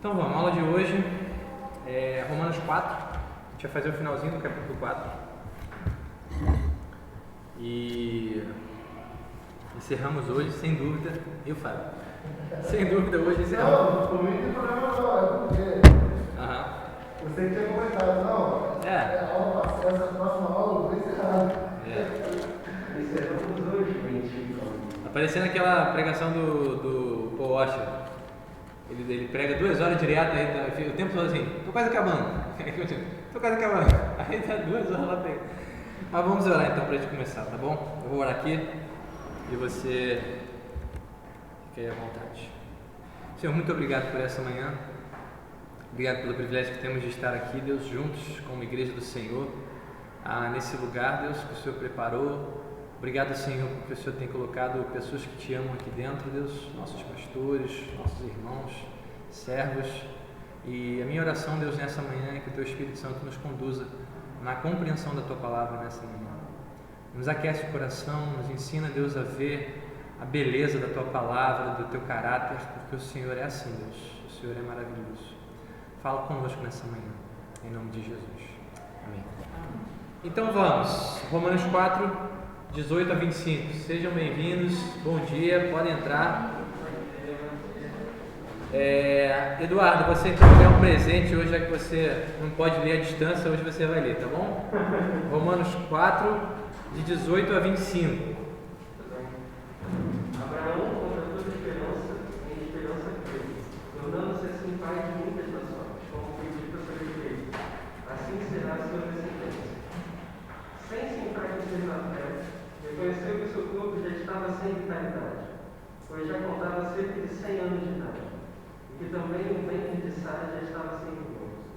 Então vamos, a aula de hoje é Romanos 4, a gente vai fazer o finalzinho do capítulo 4 e encerramos hoje, sem dúvida, e o Fábio? Sem dúvida hoje encerramos. Não, comigo tem problema agora, porque você que tinha comentado, não, essa próxima aula eu vou encerrar. Encerramos hoje, mentira. Aparecendo aquela pregação do Paul Washer. Ele prega 2 horas direto, aí o tempo todo assim, tô quase acabando. Tô quase acabando. Aí tá 2 horas lá pregando. Mas vamos orar então pra gente começar, tá bom? Eu vou orar aqui e você fique aí à vontade. Senhor, muito obrigado por essa manhã. Obrigado pelo privilégio que temos de estar aqui, Deus, juntos como igreja do Senhor, nesse lugar, Deus, que o Senhor preparou. Obrigado, Senhor, porque o Senhor tem colocado pessoas que te amam aqui dentro, Deus, nossos pastores, nossos irmãos, servos. E a minha oração, Deus, nessa manhã é que o Teu Espírito Santo nos conduza na compreensão da Tua Palavra nessa manhã. Nos aquece o coração, nos ensina, Deus, a ver a beleza da Tua Palavra, do Teu caráter, porque o Senhor é assim, Deus, o Senhor é maravilhoso. Fala conosco nessa manhã, em nome de Jesus. Amém. Então vamos, Romanos 4, 18 a 25, sejam bem-vindos, bom dia, podem entrar. Eduardo, você então quer um presente hoje, já que você não pode ler à distância, hoje você vai ler, tá bom? Romanos 4, de 18 a 25. Abraão, contra toda esperança, em esperança creu, tornando-se assim pai de muitas nações, como foi dito sobre ele. Assim será a sua descendência. Sem se enfraquecer na fé, reconheceu que seu corpo já estava sem vitalidade, pois já contava cerca de 100 anos de idade, e que também o ventre de Sara já estava sem repouso.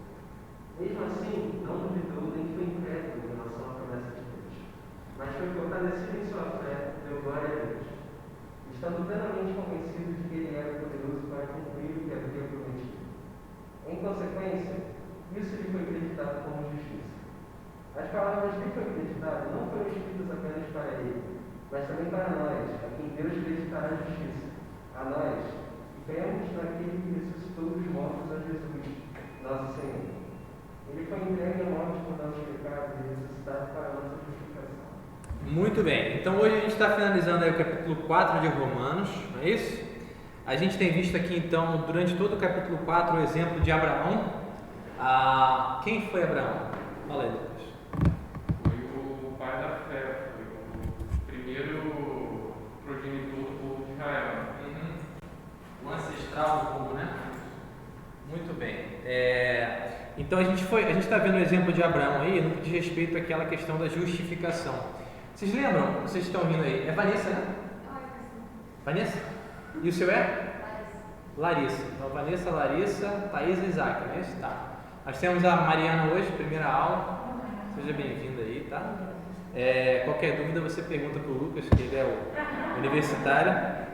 Mesmo assim, não duvidou nem foi incrédulo em relação à promessa de Deus, mas foi fortalecido em sua fé, deu glória a Deus, estando plenamente convencido de que ele era poderoso para cumprir o que havia prometido. Em consequência, isso lhe foi acreditado como justiça. As palavras que foi acreditado não foram escritas apenas para ele, mas também para nós, a quem Deus acreditará a justiça. A nós, que cremos naquele que ressuscitou dos mortos a Jesus, nosso Senhor. Ele foi entregue à morte por nossos pecados e ressuscitado para a nossa justificação. Muito bem, então hoje a gente está finalizando aí o capítulo 4 de Romanos, não é isso? A gente tem visto aqui então, durante todo o capítulo 4, o exemplo de Abraão. Quem foi Abraão? Fala aí, Lucas. Foi o pai da fé, foi o primeiro progenitor do povo de Israel. O ancestral do povo, né? Muito bem. Então a gente está vendo o exemplo de Abraão aí no que diz respeito àquela questão da justificação. Vocês lembram? Vocês estão ouvindo aí? É Vanessa, né? Vanessa? E o seu é? Larissa. Então Vanessa, Larissa, Thaís e Isaac, não é isso? Tá. Nós temos a Mariana hoje, primeira aula. Seja bem-vinda aí, tá? Qualquer dúvida você pergunta para o Lucas, que ele é o universitário.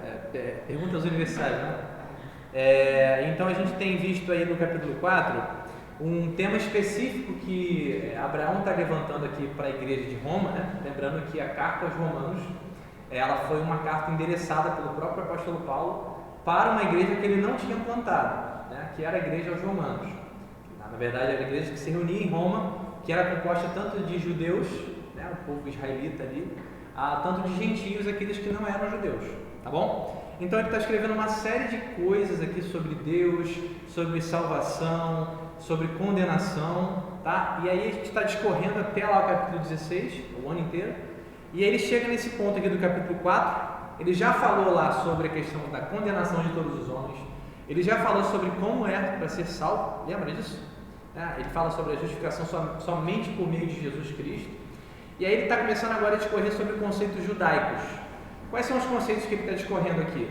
Pergunta aos universitários, né? Então a gente tem visto aí no capítulo 4 um tema específico que Abraão está levantando aqui para a igreja de Roma, né? Lembrando que a carta aos Romanos, ela foi uma carta endereçada pelo próprio apóstolo Paulo para uma igreja que ele não tinha plantado, né? Que era a igreja aos Romanos. Na verdade, era a igreja que se reunia em Roma, que era composta tanto de judeus, né? O povo israelita ali, tanto de gentios, aqueles que não eram judeus, tá bom? Então ele está escrevendo uma série de coisas aqui sobre Deus, sobre salvação, sobre condenação, tá? E aí a gente está discorrendo até lá o capítulo 16, o ano inteiro, e aí ele chega nesse ponto aqui do capítulo 4, ele já falou lá sobre a questão da condenação de todos os homens, ele já falou sobre como é para ser salvo, lembra disso? Ele fala sobre a justificação somente por meio de Jesus Cristo, e aí ele está começando agora a discorrer sobre conceitos judaicos. Quais são os conceitos que ele está discorrendo aqui?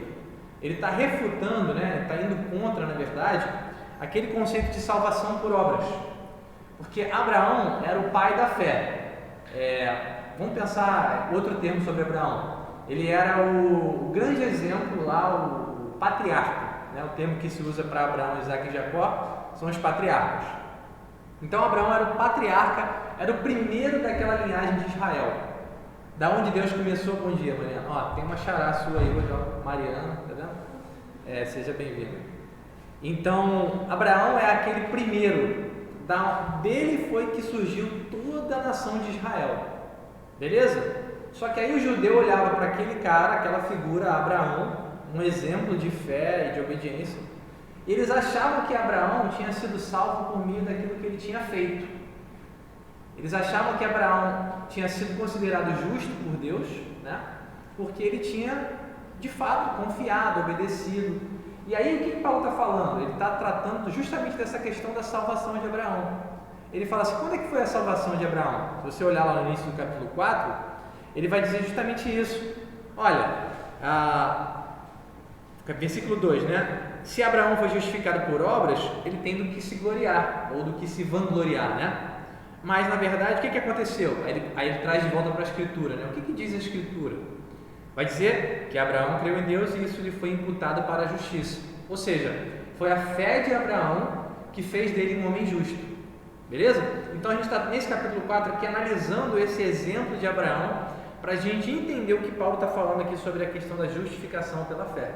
Ele está refutando, né? Está indo contra, na verdade, aquele conceito de salvação por obras. Porque Abraão era o pai da fé. Vamos pensar outro termo sobre Abraão. Ele era o grande exemplo lá, o patriarca, né? O termo que se usa para Abraão, Isaac e Jacó são os patriarcas. Então Abraão era o patriarca, era o primeiro daquela linhagem de Israel. Da onde Deus começou. Bom dia, Mariana. Tem uma xará sua aí hoje, Mariana, tá vendo? Seja bem-vinda. Então, Abraão é aquele primeiro, dele foi que surgiu toda a nação de Israel, beleza? Só que aí o judeu olhava para aquele cara, aquela figura, Abraão, um exemplo de fé e de obediência, e eles achavam que Abraão tinha sido salvo por meio daquilo que ele tinha feito. Eles achavam que Abraão tinha sido considerado justo por Deus, né? Porque ele tinha, de fato, confiado, obedecido. E aí o que Paulo está falando? Ele está tratando justamente dessa questão da salvação de Abraão. Ele fala assim, quando é que foi a salvação de Abraão? Se você olhar lá no início do capítulo 4, ele vai dizer justamente isso. Olha, versículo 2, né? Se Abraão foi justificado por obras, ele tem do que se gloriar, ou do que se vangloriar, né? Mas, na verdade, o que aconteceu? Aí ele traz de volta para a Escritura, né? O que diz a Escritura? Vai dizer que Abraão creu em Deus e isso lhe foi imputado para a justiça. Ou seja, foi a fé de Abraão que fez dele um homem justo. Beleza? Então a gente está nesse capítulo 4 aqui analisando esse exemplo de Abraão para a gente entender o que Paulo está falando aqui sobre a questão da justificação pela fé.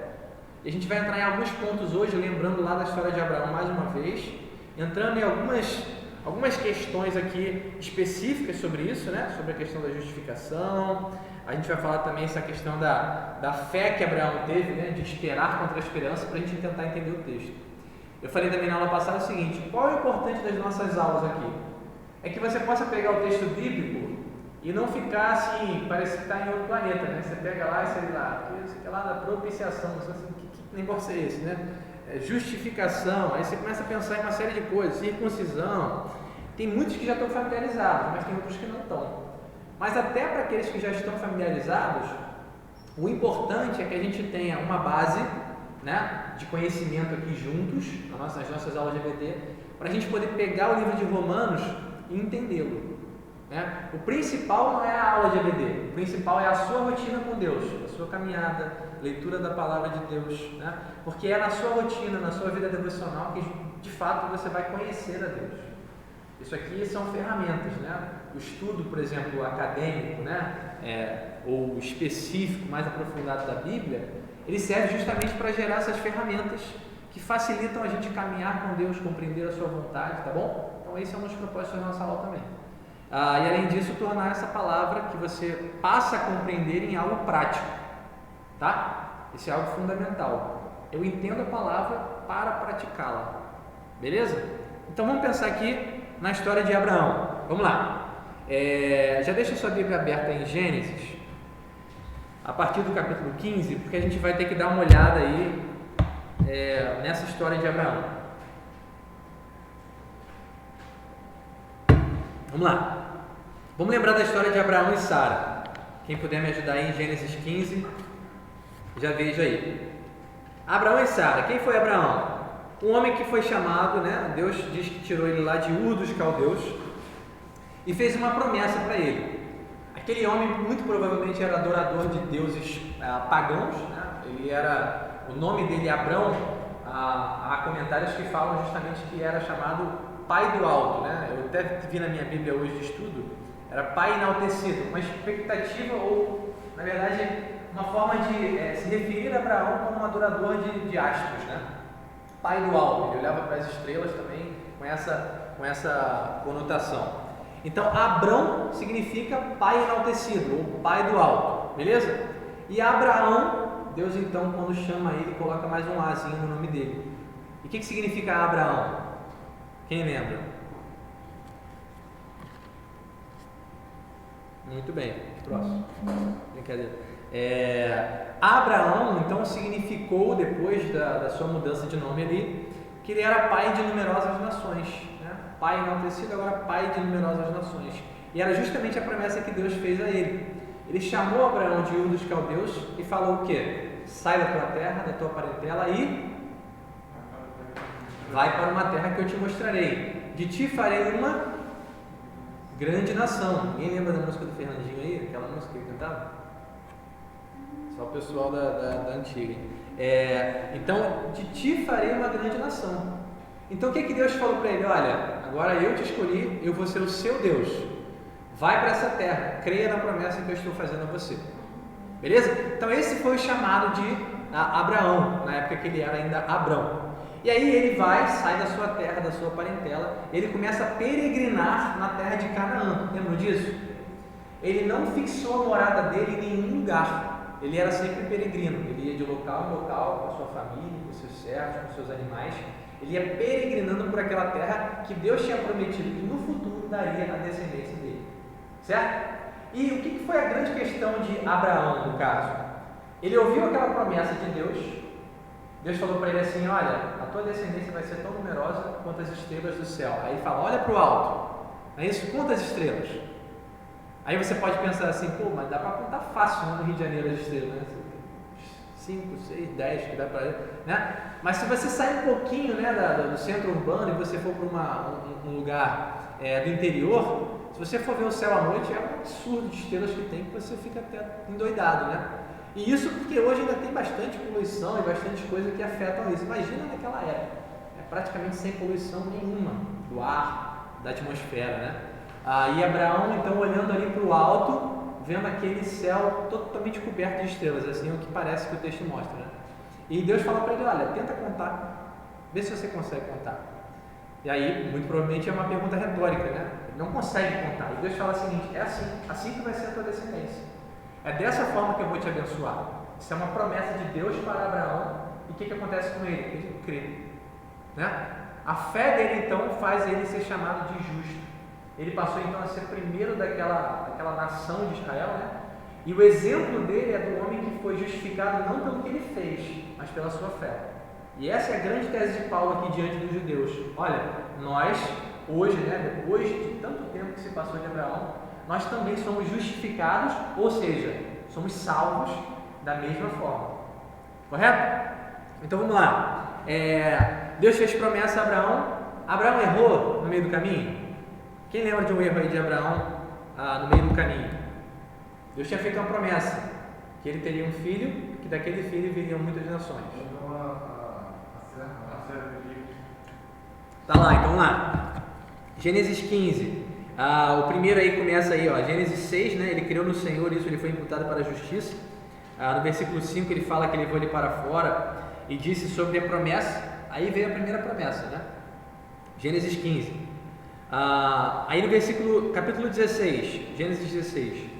E a gente vai entrar em alguns pontos hoje, lembrando lá da história de Abraão mais uma vez, entrando em algumas questões aqui específicas sobre isso, né? Sobre a questão da justificação. A gente vai falar também essa questão da fé que Abraão teve, né? De esperar contra a esperança, para a gente tentar entender o texto. Eu falei também na aula passada o seguinte, qual é o importante das nossas aulas aqui? É que você possa pegar o texto bíblico e não ficar assim, parece que está em outro planeta, né? Você pega lá e sei lá da propiciação, você assim, que negócio é esse, né? Justificação, aí você começa a pensar em uma série de coisas, circuncisão. Tem muitos que já estão familiarizados, mas tem outros que não estão. Mas até para aqueles que já estão familiarizados, o importante é que a gente tenha uma base, né, de conhecimento aqui juntos, nas nossas aulas de EBD, para a gente poder pegar o livro de Romanos e entendê-lo. Né? O principal não é a aula de EBD, o principal é a sua rotina com Deus, a sua caminhada, leitura da palavra de Deus, né? Porque é na sua rotina, na sua vida devocional que de fato você vai conhecer a Deus. Isso aqui são ferramentas, né? O estudo, por exemplo, acadêmico, né? Ou específico, mais aprofundado da Bíblia, ele serve justamente para gerar essas ferramentas que facilitam a gente caminhar com Deus, compreender a sua vontade, tá bom? Então esse é um dos propósitos da nossa aula também. E além disso, tornar essa palavra que você passa a compreender em algo prático, tá? Isso é algo fundamental. Eu entendo a palavra para praticá-la, beleza? Então vamos pensar aqui na história de Abraão. Vamos lá. Já deixa sua Bíblia aberta em Gênesis, a partir do capítulo 15, porque a gente vai ter que dar uma olhada aí nessa história de Abraão. Vamos lá. Vamos lembrar da história de Abraão e Sara. Quem puder me ajudar aí em Gênesis 15, já veja aí. Abraão e Sara. Quem foi Abraão? Um homem que foi chamado, né? Deus diz que tirou ele lá de Ur dos Caldeus e fez uma promessa para ele. Aquele homem muito provavelmente era adorador de deuses pagãos, né? O nome dele, Abrão, há comentários que falam justamente que era chamado Pai do Alto, né? Eu até vi na minha Bíblia hoje de estudo, era Pai enaltecido, uma expectativa ou, na verdade, uma forma de se referir a Abraão como um adorador de astros, né? Pai do Alto, ele olhava para as estrelas também com essa conotação. Então, Abrão significa Pai enaltecido, ou Pai do Alto, beleza? E Abraão, Deus então, quando chama ele, coloca mais um azinho no nome dele. E o que significa Abraão? Quem lembra? Muito bem, próximo. Brincadeira. Abraão, então, significou, depois da sua mudança de nome ali, que ele era pai de numerosas nações, né? Pai enaltecido, agora pai de numerosas nações. E era justamente a promessa que Deus fez a ele. Ele chamou Abraão de Ur dos Caldeus e falou o quê? Sai da tua terra, da tua parentela e vai para uma terra que eu te mostrarei. De ti farei uma grande nação. Ninguém lembra da música do Fernandinho aí? Aquela música que ele cantava? Só o pessoal da antiga. Então, de ti farei uma grande nação. Então, o que Deus falou para ele? Olha, agora eu te escolhi, eu vou ser o seu Deus. Vai para essa terra, creia na promessa que eu estou fazendo a você. Beleza? Então, esse foi o chamado de Abraão, na época que ele era ainda Abrão. E aí ele sai da sua terra, da sua parentela, ele começa a peregrinar na terra de Canaã. Lembram disso? Ele não fixou a morada dele em nenhum lugar. Ele era sempre peregrino. Ele ia de local em local, com a sua família, com seus servos, com seus animais. Ele ia peregrinando por aquela terra que Deus tinha prometido que no futuro daria a descendência dele. Certo? E o que foi a grande questão de Abraão, no caso? Ele ouviu aquela promessa de Deus. Deus falou para ele assim: olha, a tua descendência vai ser tão numerosa quanto as estrelas do céu. Aí ele fala: olha para o alto. Não é isso? Quantas estrelas? Aí você pode pensar assim: pô, mas dá para contar fácil, né, no Rio de Janeiro as estrelas, né? 5, 6, 10 que dá para, né? Mas se você sai um pouquinho, né, do centro urbano e você for para um lugar do interior, se você for ver o céu à noite, é um absurdo de estrelas que tem, que você fica até endoidado, né? E isso porque hoje ainda tem bastante poluição e bastante coisa que afetam isso. Imagina naquela época, praticamente sem poluição nenhuma do ar, da atmosfera, né? E Abraão, então, olhando ali para o alto, vendo aquele céu totalmente coberto de estrelas, assim é o que parece que o texto mostra, né? E Deus fala para ele: olha, tenta contar, vê se você consegue contar. E aí, muito provavelmente é uma pergunta retórica, né? Ele não consegue contar. E Deus fala o seguinte: é assim que vai ser a tua descendência. É dessa forma que eu vou te abençoar. Isso é uma promessa de Deus para Abraão. E o que acontece com ele? Ele crê, né? A fé dele, então, faz ele ser chamado de justo. Ele passou, então, a ser primeiro daquela nação de Israel, né? E o exemplo dele é do homem que foi justificado não pelo que ele fez, mas pela sua fé. E essa é a grande tese de Paulo aqui diante dos judeus. Olha, nós, hoje, né, depois de tanto tempo que se passou de Abraão, nós também somos justificados, ou seja, somos salvos da mesma forma. Correto? Então vamos lá. Deus fez promessa a Abraão. Abraão errou no meio do caminho? Quem lembra de um erro aí de Abraão no meio do caminho? Deus tinha feito uma promessa, que ele teria um filho, que daquele filho viriam muitas nações. Tá lá, então lá. Gênesis 15. O primeiro aí começa aí, ó, Gênesis 6, né? Ele criou no Senhor, isso ele foi imputado para a justiça. No versículo 5 ele fala que levou ele para fora e disse sobre a promessa. Aí veio a primeira promessa, né? Gênesis 15. Aí no capítulo 16, Gênesis 16.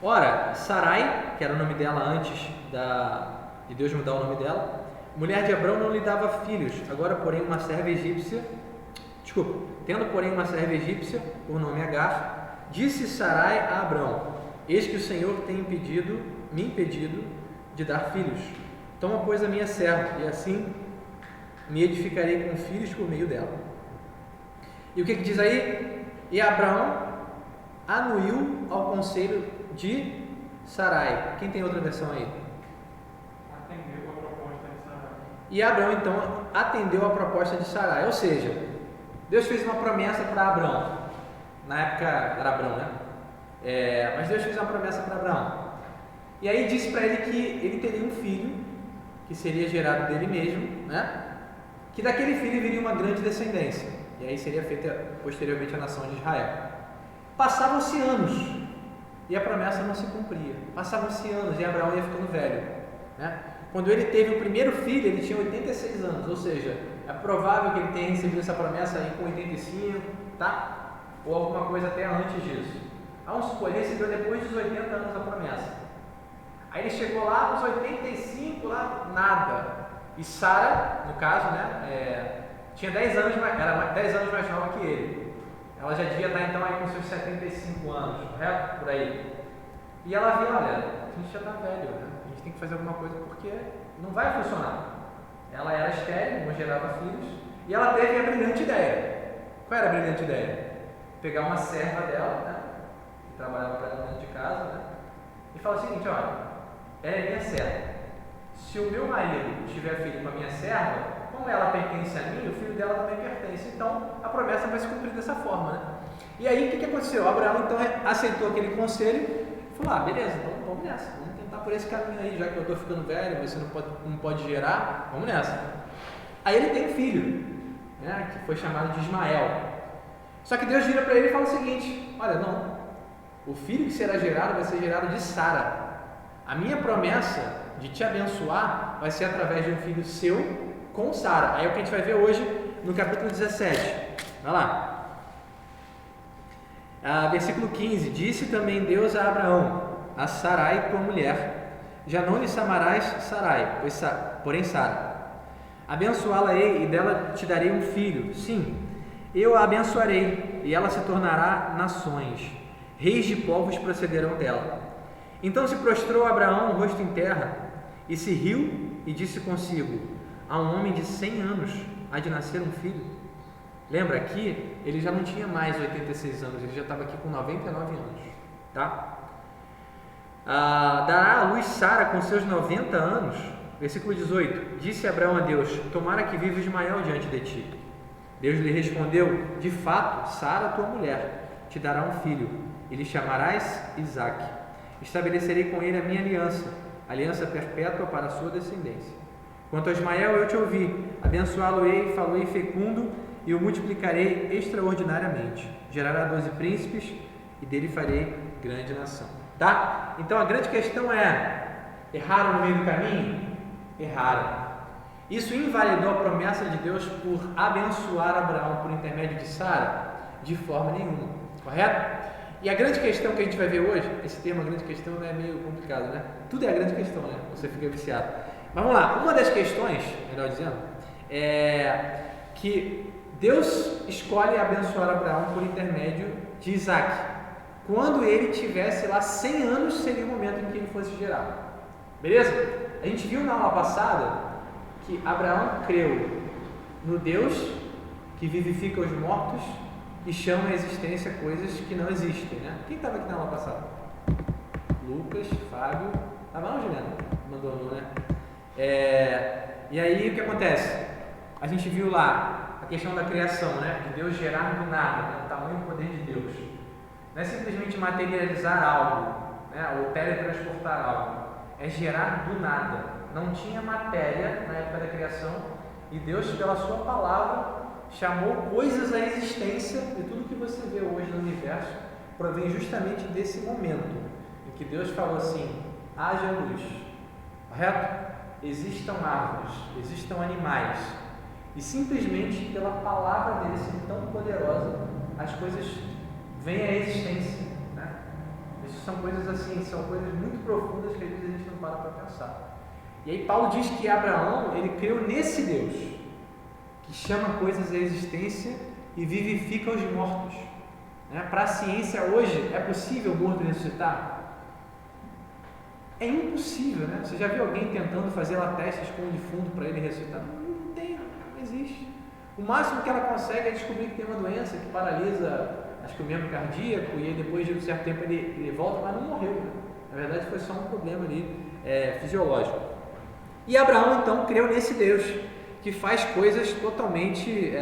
Ora, Sarai, que era o nome dela antes de Deus mudar o nome dela, mulher de Abrão, não lhe dava filhos. Agora, porém, tendo porém uma serva egípcia, por nome Agar, disse Sarai a Abrão: eis que o Senhor tem me impedido de dar filhos. Toma, pois, a minha serva, e assim me edificarei com filhos por meio dela. E o que diz aí? E Abraão anuiu ao conselho de Sarai. Quem tem outra versão aí? Atendeu a proposta de Sarai. E Abraão, então, atendeu a proposta de Sarai. Ou seja, Deus fez uma promessa para Abraão. Na época era Abraão, né? Mas Deus fez uma promessa para Abraão. E aí disse para ele que ele teria um filho, que seria gerado dele mesmo, né? Que daquele filho viria uma grande descendência. E aí seria feita posteriormente a nação de Israel. Passavam-se anos e a promessa não se cumpria. Passavam-se anos e Abraão ia ficando velho, né? Quando ele teve o primeiro filho, ele tinha 86 anos, ou seja, é provável que ele tenha recebido essa promessa aí com 85, tá? Ou alguma coisa até antes disso. Vamos supor, ele recebeu depois dos 80 anos a promessa. Aí ele chegou lá nos 85, lá nada. E Sara, no caso, né, tinha 10 anos, era 10 anos mais nova que ele. Ela já devia estar então aí com seus 75 anos, correto? Por aí. E ela viu: olha, a gente já está velho, né? A gente tem que fazer alguma coisa porque não vai funcionar. Ela era estéril, não gerava filhos, e ela teve a brilhante ideia. Qual era a brilhante ideia? Pegar uma serva dela, né, que trabalhava para ela dentro de casa, né, e falar o seguinte: olha, ela é minha serva. Se o meu marido tiver filho com a minha serva, como ela pertence a mim, o filho dela também pertence. Então, a promessa vai se cumprir dessa forma, né? E aí, o que aconteceu? Abraão, então, aceitou aquele conselho e falou: beleza, então vamos nessa. Vamos tentar por esse caminho aí, já que eu estou ficando velho, você não pode gerar, vamos nessa. Aí ele tem um filho, né, que foi chamado de Ismael. Só que Deus vira para ele e fala o seguinte: olha, não, o filho que será gerado vai ser gerado de Sara. A minha promessa de te abençoar vai ser através de um filho seu com Sara. Aí é o que a gente vai ver hoje no capítulo 17. Vai lá. Versículo 15. Disse também Deus a Abraão: a Sarai, tua mulher, já não lhe chamarás Sarai, porém Sara. Abençoá-la-ei e dela te darei um filho. Sim, eu a abençoarei e ela se tornará nações. Reis de povos procederão dela. Então se prostrou Abraão, o rosto em terra, e se riu e disse consigo: a um homem de 100 anos há de nascer um filho. Lembra aqui, ele já não tinha mais 86 anos, ele já estava aqui com 99 anos, tá? Dará à luz Sara com seus 90 anos. Versículo 18. Disse Abraão a Deus: tomara que viva Ismael diante de ti. Deus lhe respondeu: de fato, Sara, tua mulher, te dará um filho, e lhe chamarás Isaque. Estabelecerei com ele a minha aliança perpétua para a sua descendência. Quanto a Ismael, eu te ouvi, abençoá-lo-ei, falo-ei fecundo, e o multiplicarei extraordinariamente. Gerará 12 príncipes, e dele farei grande nação. Tá? Então a grande questão é: erraram no meio do caminho? Erraram. Isso invalidou a promessa de Deus por abençoar Abraão por intermédio de Sara? De forma nenhuma. Correto? E a grande questão que a gente vai ver hoje, esse termo, a grande questão, é meio complicado, né? Tudo é a grande questão, né? Você fica viciado. Mas vamos lá. Uma das questões, melhor dizendo, é que Deus escolhe abençoar Abraão por intermédio de Isaque. Quando ele tivesse lá 100 anos, seria o momento em que ele fosse gerado. Beleza? A gente viu na aula passada que Abraão creu no Deus que vivifica os mortos e chama a existência coisas que não existem, né? Quem estava aqui na aula passada? Lucas, Fábio, estava não, Juliana? Abandonou, né? E aí o que acontece? A gente viu lá a questão da criação, né? De Deus gerar do nada, né? O tamanho e o poder de Deus. Não é simplesmente materializar algo, né? Ou teletransportar algo. É gerar do nada. Não tinha matéria na época da criação e Deus, pela sua palavra, chamou coisas à existência, e tudo que você vê hoje no universo provém justamente desse momento em que Deus falou assim: haja luz. Correto? Existam árvores, existam animais, e simplesmente pela palavra dele ser tão poderosa, as coisas vêm à existência, né? Isso são coisas assim, são coisas muito profundas que às vezes a gente não para pensar. E aí Paulo diz que Abraão, ele creu nesse Deus que chama coisas à existência e vivifica os mortos, né? Para a ciência hoje, é possível o morto ressuscitar? É impossível, né? Você já viu alguém tentando fazer lá testes com um defunto para ele ressuscitar? Não tem, não existe. O máximo que ela consegue é descobrir que tem uma doença que paralisa, acho que o membro cardíaco, e aí depois de um certo tempo ele volta, mas não morreu, né? Na verdade foi só um problema ali fisiológico. E Abraão então creu nesse Deus que faz coisas totalmente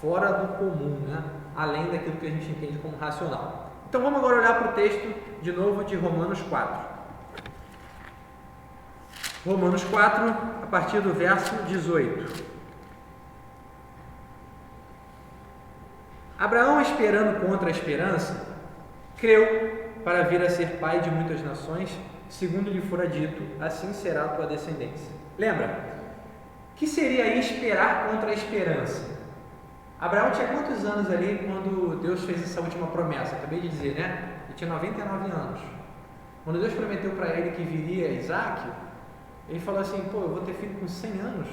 fora do comum, né? Além daquilo que a gente entende como racional. Então vamos agora olhar para o texto de novo de Romanos 4. Romanos 4, a partir do verso 18. Abraão, esperando contra a esperança, creu para vir a ser pai de muitas nações, segundo lhe fora dito: assim será a tua descendência. Lembra? O que seria aí esperar contra a esperança? Abraão tinha quantos anos ali quando Deus fez essa última promessa? Acabei de dizer, né? Ele tinha 99 anos. Quando Deus prometeu para ele que viria Isaque, ele falou assim: pô, eu vou ter filho com 100 anos.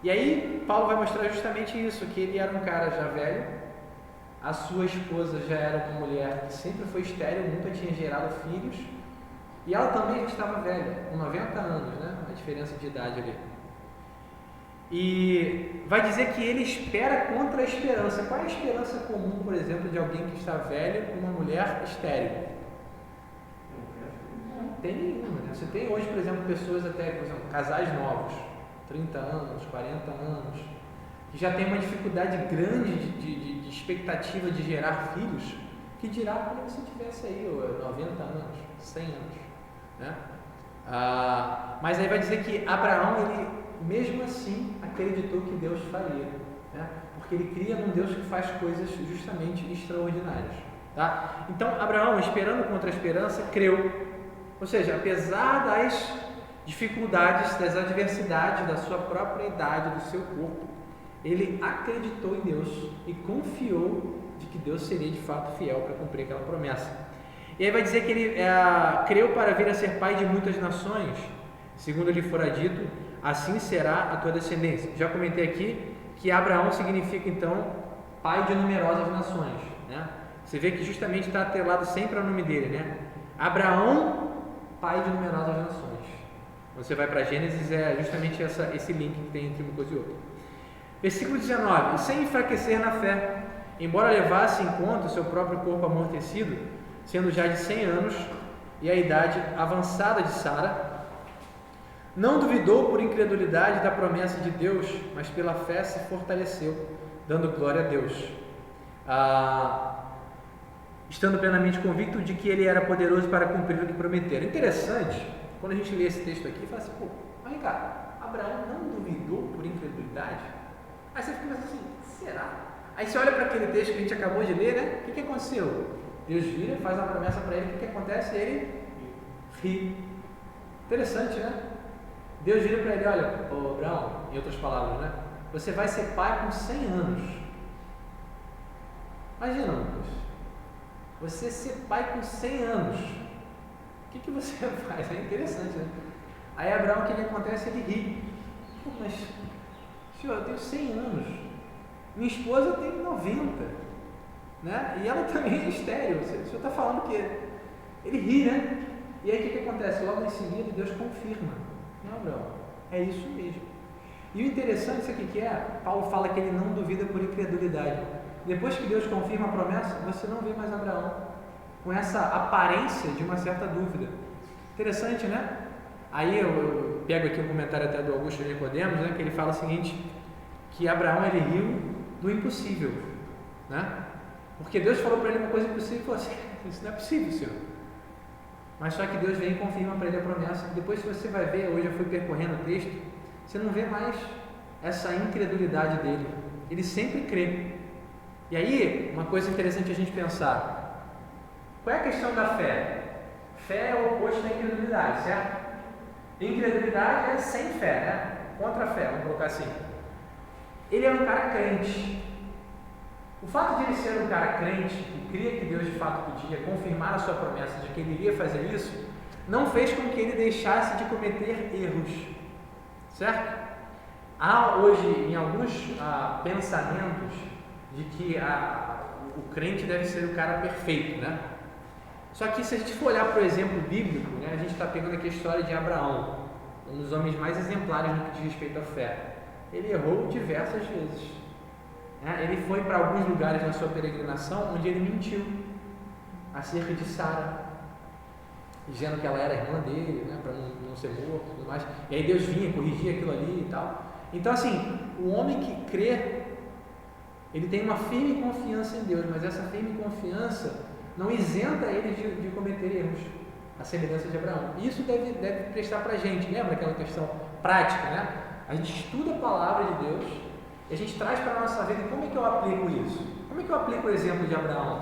E aí Paulo vai mostrar justamente isso, que ele era um cara já velho, a sua esposa já era uma mulher que sempre foi estéril, nunca tinha gerado filhos, e ela também já estava velha, com 90 anos, né? A diferença de idade ali. E vai dizer que ele espera contra a esperança. Qual é a esperança comum, por exemplo, de alguém que está velho com uma mulher estéril? Não tem nenhuma, né? Você tem hoje, por exemplo, pessoas até, por exemplo, casais novos, 30 anos, 40 anos, que já tem uma dificuldade grande de expectativa de gerar filhos, que dirá quando você tivesse aí 90 anos, 100 anos, né? Mas aí vai dizer que Abraão, ele mesmo assim acreditou que Deus faria, né? Porque ele cria num Deus que faz coisas justamente extraordinárias, tá? Então Abraão, esperando contra a esperança, creu. Ou seja, apesar das dificuldades, das adversidades da sua própria idade, do seu corpo, ele acreditou em Deus e confiou de que Deus seria de fato fiel para cumprir aquela promessa. E aí vai dizer que ele creu para vir a ser pai de muitas nações, segundo lhe fora dito, assim será a tua descendência. Já comentei aqui que Abraão significa então pai de numerosas nações, né? Você vê que justamente está atrelado sempre ao nome dele, né? Abraão, pai de numerosas nações. Quando você vai para Gênesis, é justamente esse link que tem entre uma coisa e outra. Versículo 19: sem enfraquecer na fé, embora levasse em conta o seu próprio corpo amortecido, sendo já de 100 anos e a idade avançada de Sara, não duvidou por incredulidade da promessa de Deus, mas pela fé se fortaleceu, dando glória a Deus, estando plenamente convicto de que ele era poderoso para cumprir o que prometera. Interessante, quando a gente lê esse texto aqui, fala assim, pô, mas cara, Abraão não duvidou por incredulidade? Aí você fica pensando assim, será? Aí você olha para aquele texto que a gente acabou de ler, né? O que aconteceu? Deus vira, faz uma promessa para ele, o que acontece? Ele ri. Interessante, né? Deus vira para ele, olha, ô Abraão, em outras palavras, né? Você vai ser pai com 100 anos. Imagina, Lucas, você ser pai com 100 anos. O que você faz? É interessante, né? Aí Abraão, o que acontece? Ele ri. Pô, mas, senhor, eu tenho 100 anos. Minha esposa tem 90. Né? E ela também é estéril. O senhor está falando que ele ri, né? E aí o que acontece? Logo em seguida, Deus confirma. Não, Abraão, é isso mesmo. E o interessante, isso aqui que é, Paulo fala que ele não duvida por incredulidade. Depois que Deus confirma a promessa, você não vê mais Abraão com essa aparência de uma certa dúvida. Interessante, né? Aí eu pego aqui um comentário até do Augusto Nicodemos, né, que ele fala o seguinte, que Abraão ele riu do impossível, né? Porque Deus falou para ele uma coisa impossível e falou assim, isso não é possível, Senhor. Mas só que Deus vem e confirma para ele a promessa. Depois, se você vai ver, hoje eu fui percorrendo o texto, você não vê mais essa incredulidade dele. Ele sempre crê. E aí, uma coisa interessante a gente pensar. Qual é a questão da fé? Fé é o oposto da incredulidade, certo? Incredulidade é sem fé, né? Contra a fé, vamos colocar assim. Ele é um cara crente. O fato de ele ser um cara crente, que cria que Deus de fato podia confirmar a sua promessa de que ele iria fazer isso, não fez com que ele deixasse de cometer erros, certo? Há hoje em alguns pensamentos de que o crente deve ser o cara perfeito, né? Só que se a gente for olhar para o exemplo bíblico, né, a gente está pegando aqui a história de Abraão, um dos homens mais exemplares no que diz respeito à fé. Ele errou diversas vezes. Ele foi para alguns lugares na sua peregrinação onde ele mentiu acerca de Sara, dizendo que ela era irmã dele, né, para não ser morto e tudo mais. E aí Deus vinha, corrigia aquilo ali e tal. Então assim, o homem que crê, ele tem uma firme confiança em Deus, mas essa firme confiança não isenta ele de cometer erros, a semelhança de Abraão. Isso deve prestar para a gente, lembra aquela questão prática, né? A gente estuda a palavra de Deus e a gente traz para a nossa vida. E como é que eu aplico isso? Como é que eu aplico o exemplo de Abraão?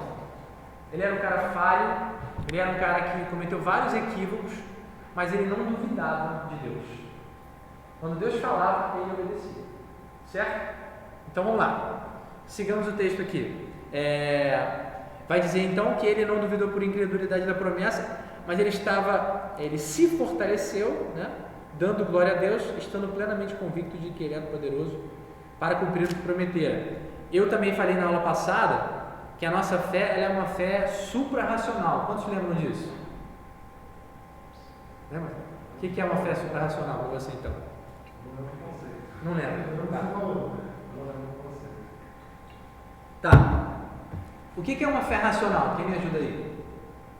Ele era um cara falho, ele era um cara que cometeu vários equívocos, mas ele não duvidava de Deus. Quando Deus falava, ele obedecia. Certo? Então vamos lá. Sigamos o texto aqui. Vai dizer então que ele não duvidou por incredulidade da promessa, mas ele se fortaleceu, né, dando glória a Deus, estando plenamente convicto de que ele era poderoso para cumprir o que prometera. Eu também falei na aula passada que a nossa fé ela é uma fé supra-racional. Quantos lembram disso? Lembra? O que é uma fé supra-racional para você então? Não lembro. Tá. O que é uma fé racional? Quem me ajuda aí?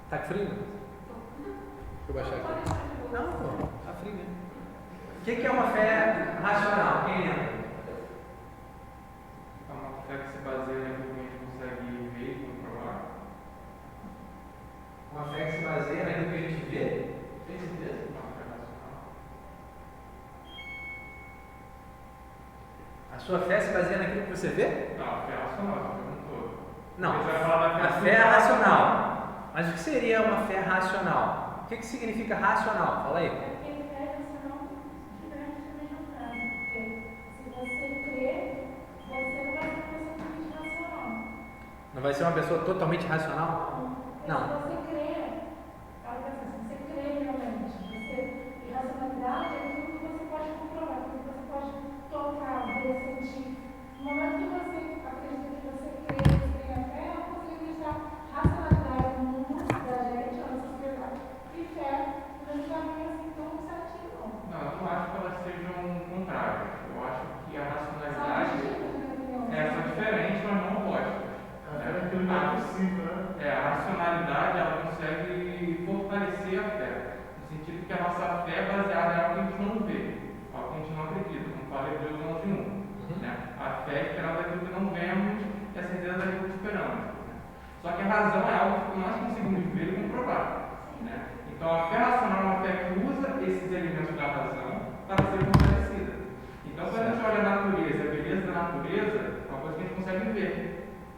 Tá frio? Deixa eu baixar aqui. Não, pô, tá frio mesmo. O que é uma fé racional? Quem lembra? É uma fé que se baseia naquilo que a gente consegue ver e comprovar. Uma fé que se baseia naquilo que a gente vê? Tem certeza? Uma fé racional. A sua fé se baseia naquilo que você vê? Não, a fé racional, como um todo. Não, Você vai falar da a fé é racional. Mas o que seria uma fé racional? O que significa racional? Fala aí. Porque fé Não vai ser uma pessoa totalmente racional? Não. Se você crê, você crê realmente. Irracionalidade é aquilo que você pode comprovar, aquilo que você pode tocar, ver, sentir. No momento que você acredita que você crê, você tem a fé, não consegue acreditar racionalidade no mundo da gente, na nossa sociedade, e fé no caminho assim tão certinho, não. Não, eu não acho que elas sejam contrárias. Eu acho que a racionalidade são diferentes, mas não opostas. A racionalidade ela consegue fortalecer a fé, no sentido que a nossa fé é baseada em algo que a gente não vê, algo que a gente não acredita, como fala Hebreus 11:1. Né? A fé é esperar daquilo que não vemos e a certeza daquilo que esperamos. Né? Só que a razão é algo que nós conseguimos ver e comprovar. Né? Então a fé racional é uma fé que usa esses elementos da razão para ser fortalecida. Então quando a gente olha a natureza, a beleza da natureza, é uma coisa que a gente consegue ver.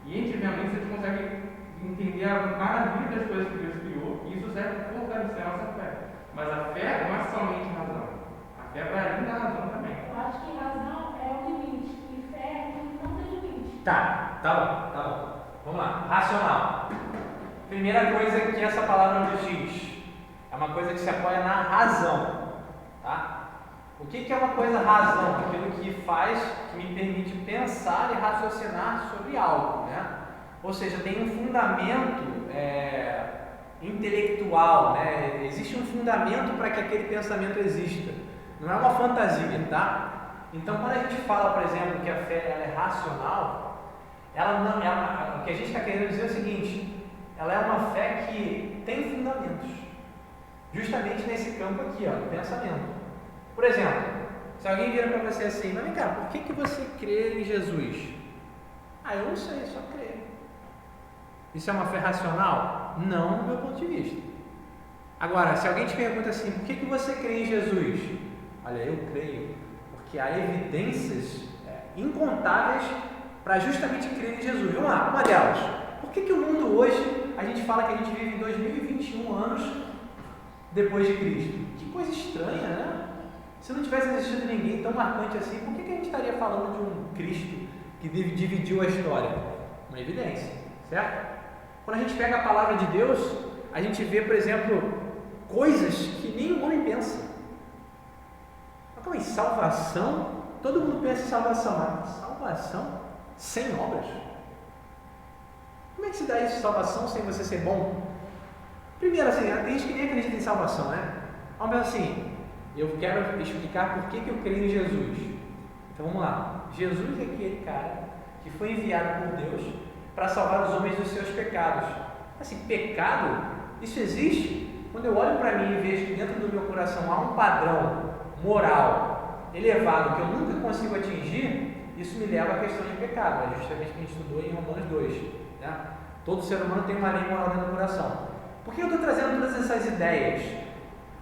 E a gente vendo isso, a gente consegue entender a maravilha das coisas que Deus criou, e isso serve para fortalecer a nossa fé. Mas a fé não é somente razão. A fé vai além da razão também. Eu acho que razão é o limite, e fé é aquilo que não tem limite. Tá bom. Vamos lá. Racional. Primeira coisa que essa palavra nos diz, é uma coisa que se apoia na razão. Tá? O que é uma coisa razão? Aquilo que me permite pensar e raciocinar sobre algo, né? Ou seja, tem um fundamento intelectual, né? Existe um fundamento para que aquele pensamento exista. Não é uma fantasia, tá? Então, quando a gente fala, por exemplo, que a fé ela é racional, o que a gente está querendo dizer é o seguinte: ela é uma fé que tem fundamentos, justamente nesse campo aqui, ó, do pensamento. Por exemplo, se alguém vira para você assim, mas vem cá, por que você crê em Jesus? Eu não sei, só creio. Isso é uma fé racional? Não, do meu ponto de vista. Agora, se alguém te pergunta assim, por que você crê em Jesus? Olha, eu creio, porque há evidências incontáveis para justamente crer em Jesus. Vamos lá, uma delas. Por que o mundo hoje, a gente fala que a gente vive em 2021 anos depois de Cristo? Que coisa estranha, né? Se não tivesse existido ninguém tão marcante assim, por que a gente estaria falando de um Cristo que dividiu a história? Uma evidência, certo? Quando a gente pega a palavra de Deus, a gente vê, por exemplo, coisas que nenhum homem pensa. Mas como é salvação? Todo mundo pensa em salvação, mas salvação sem obras? Como é que se dá isso, salvação, sem você ser bom? Primeiro, assim, tem gente que nem acredita em salvação, né? Vamos pensar assim, eu quero explicar por que eu creio em Jesus. Então vamos lá. Jesus é aquele cara que foi enviado por Deus para salvar os homens dos seus pecados. Assim, pecado, isso existe? Quando eu olho para mim e vejo que dentro do meu coração há um padrão moral elevado que eu nunca consigo atingir, isso me leva à questão de pecado. É justamente o que a gente estudou em Romanos 2. Né? Todo ser humano tem uma lei moral dentro do coração. Por que eu estou trazendo todas essas ideias?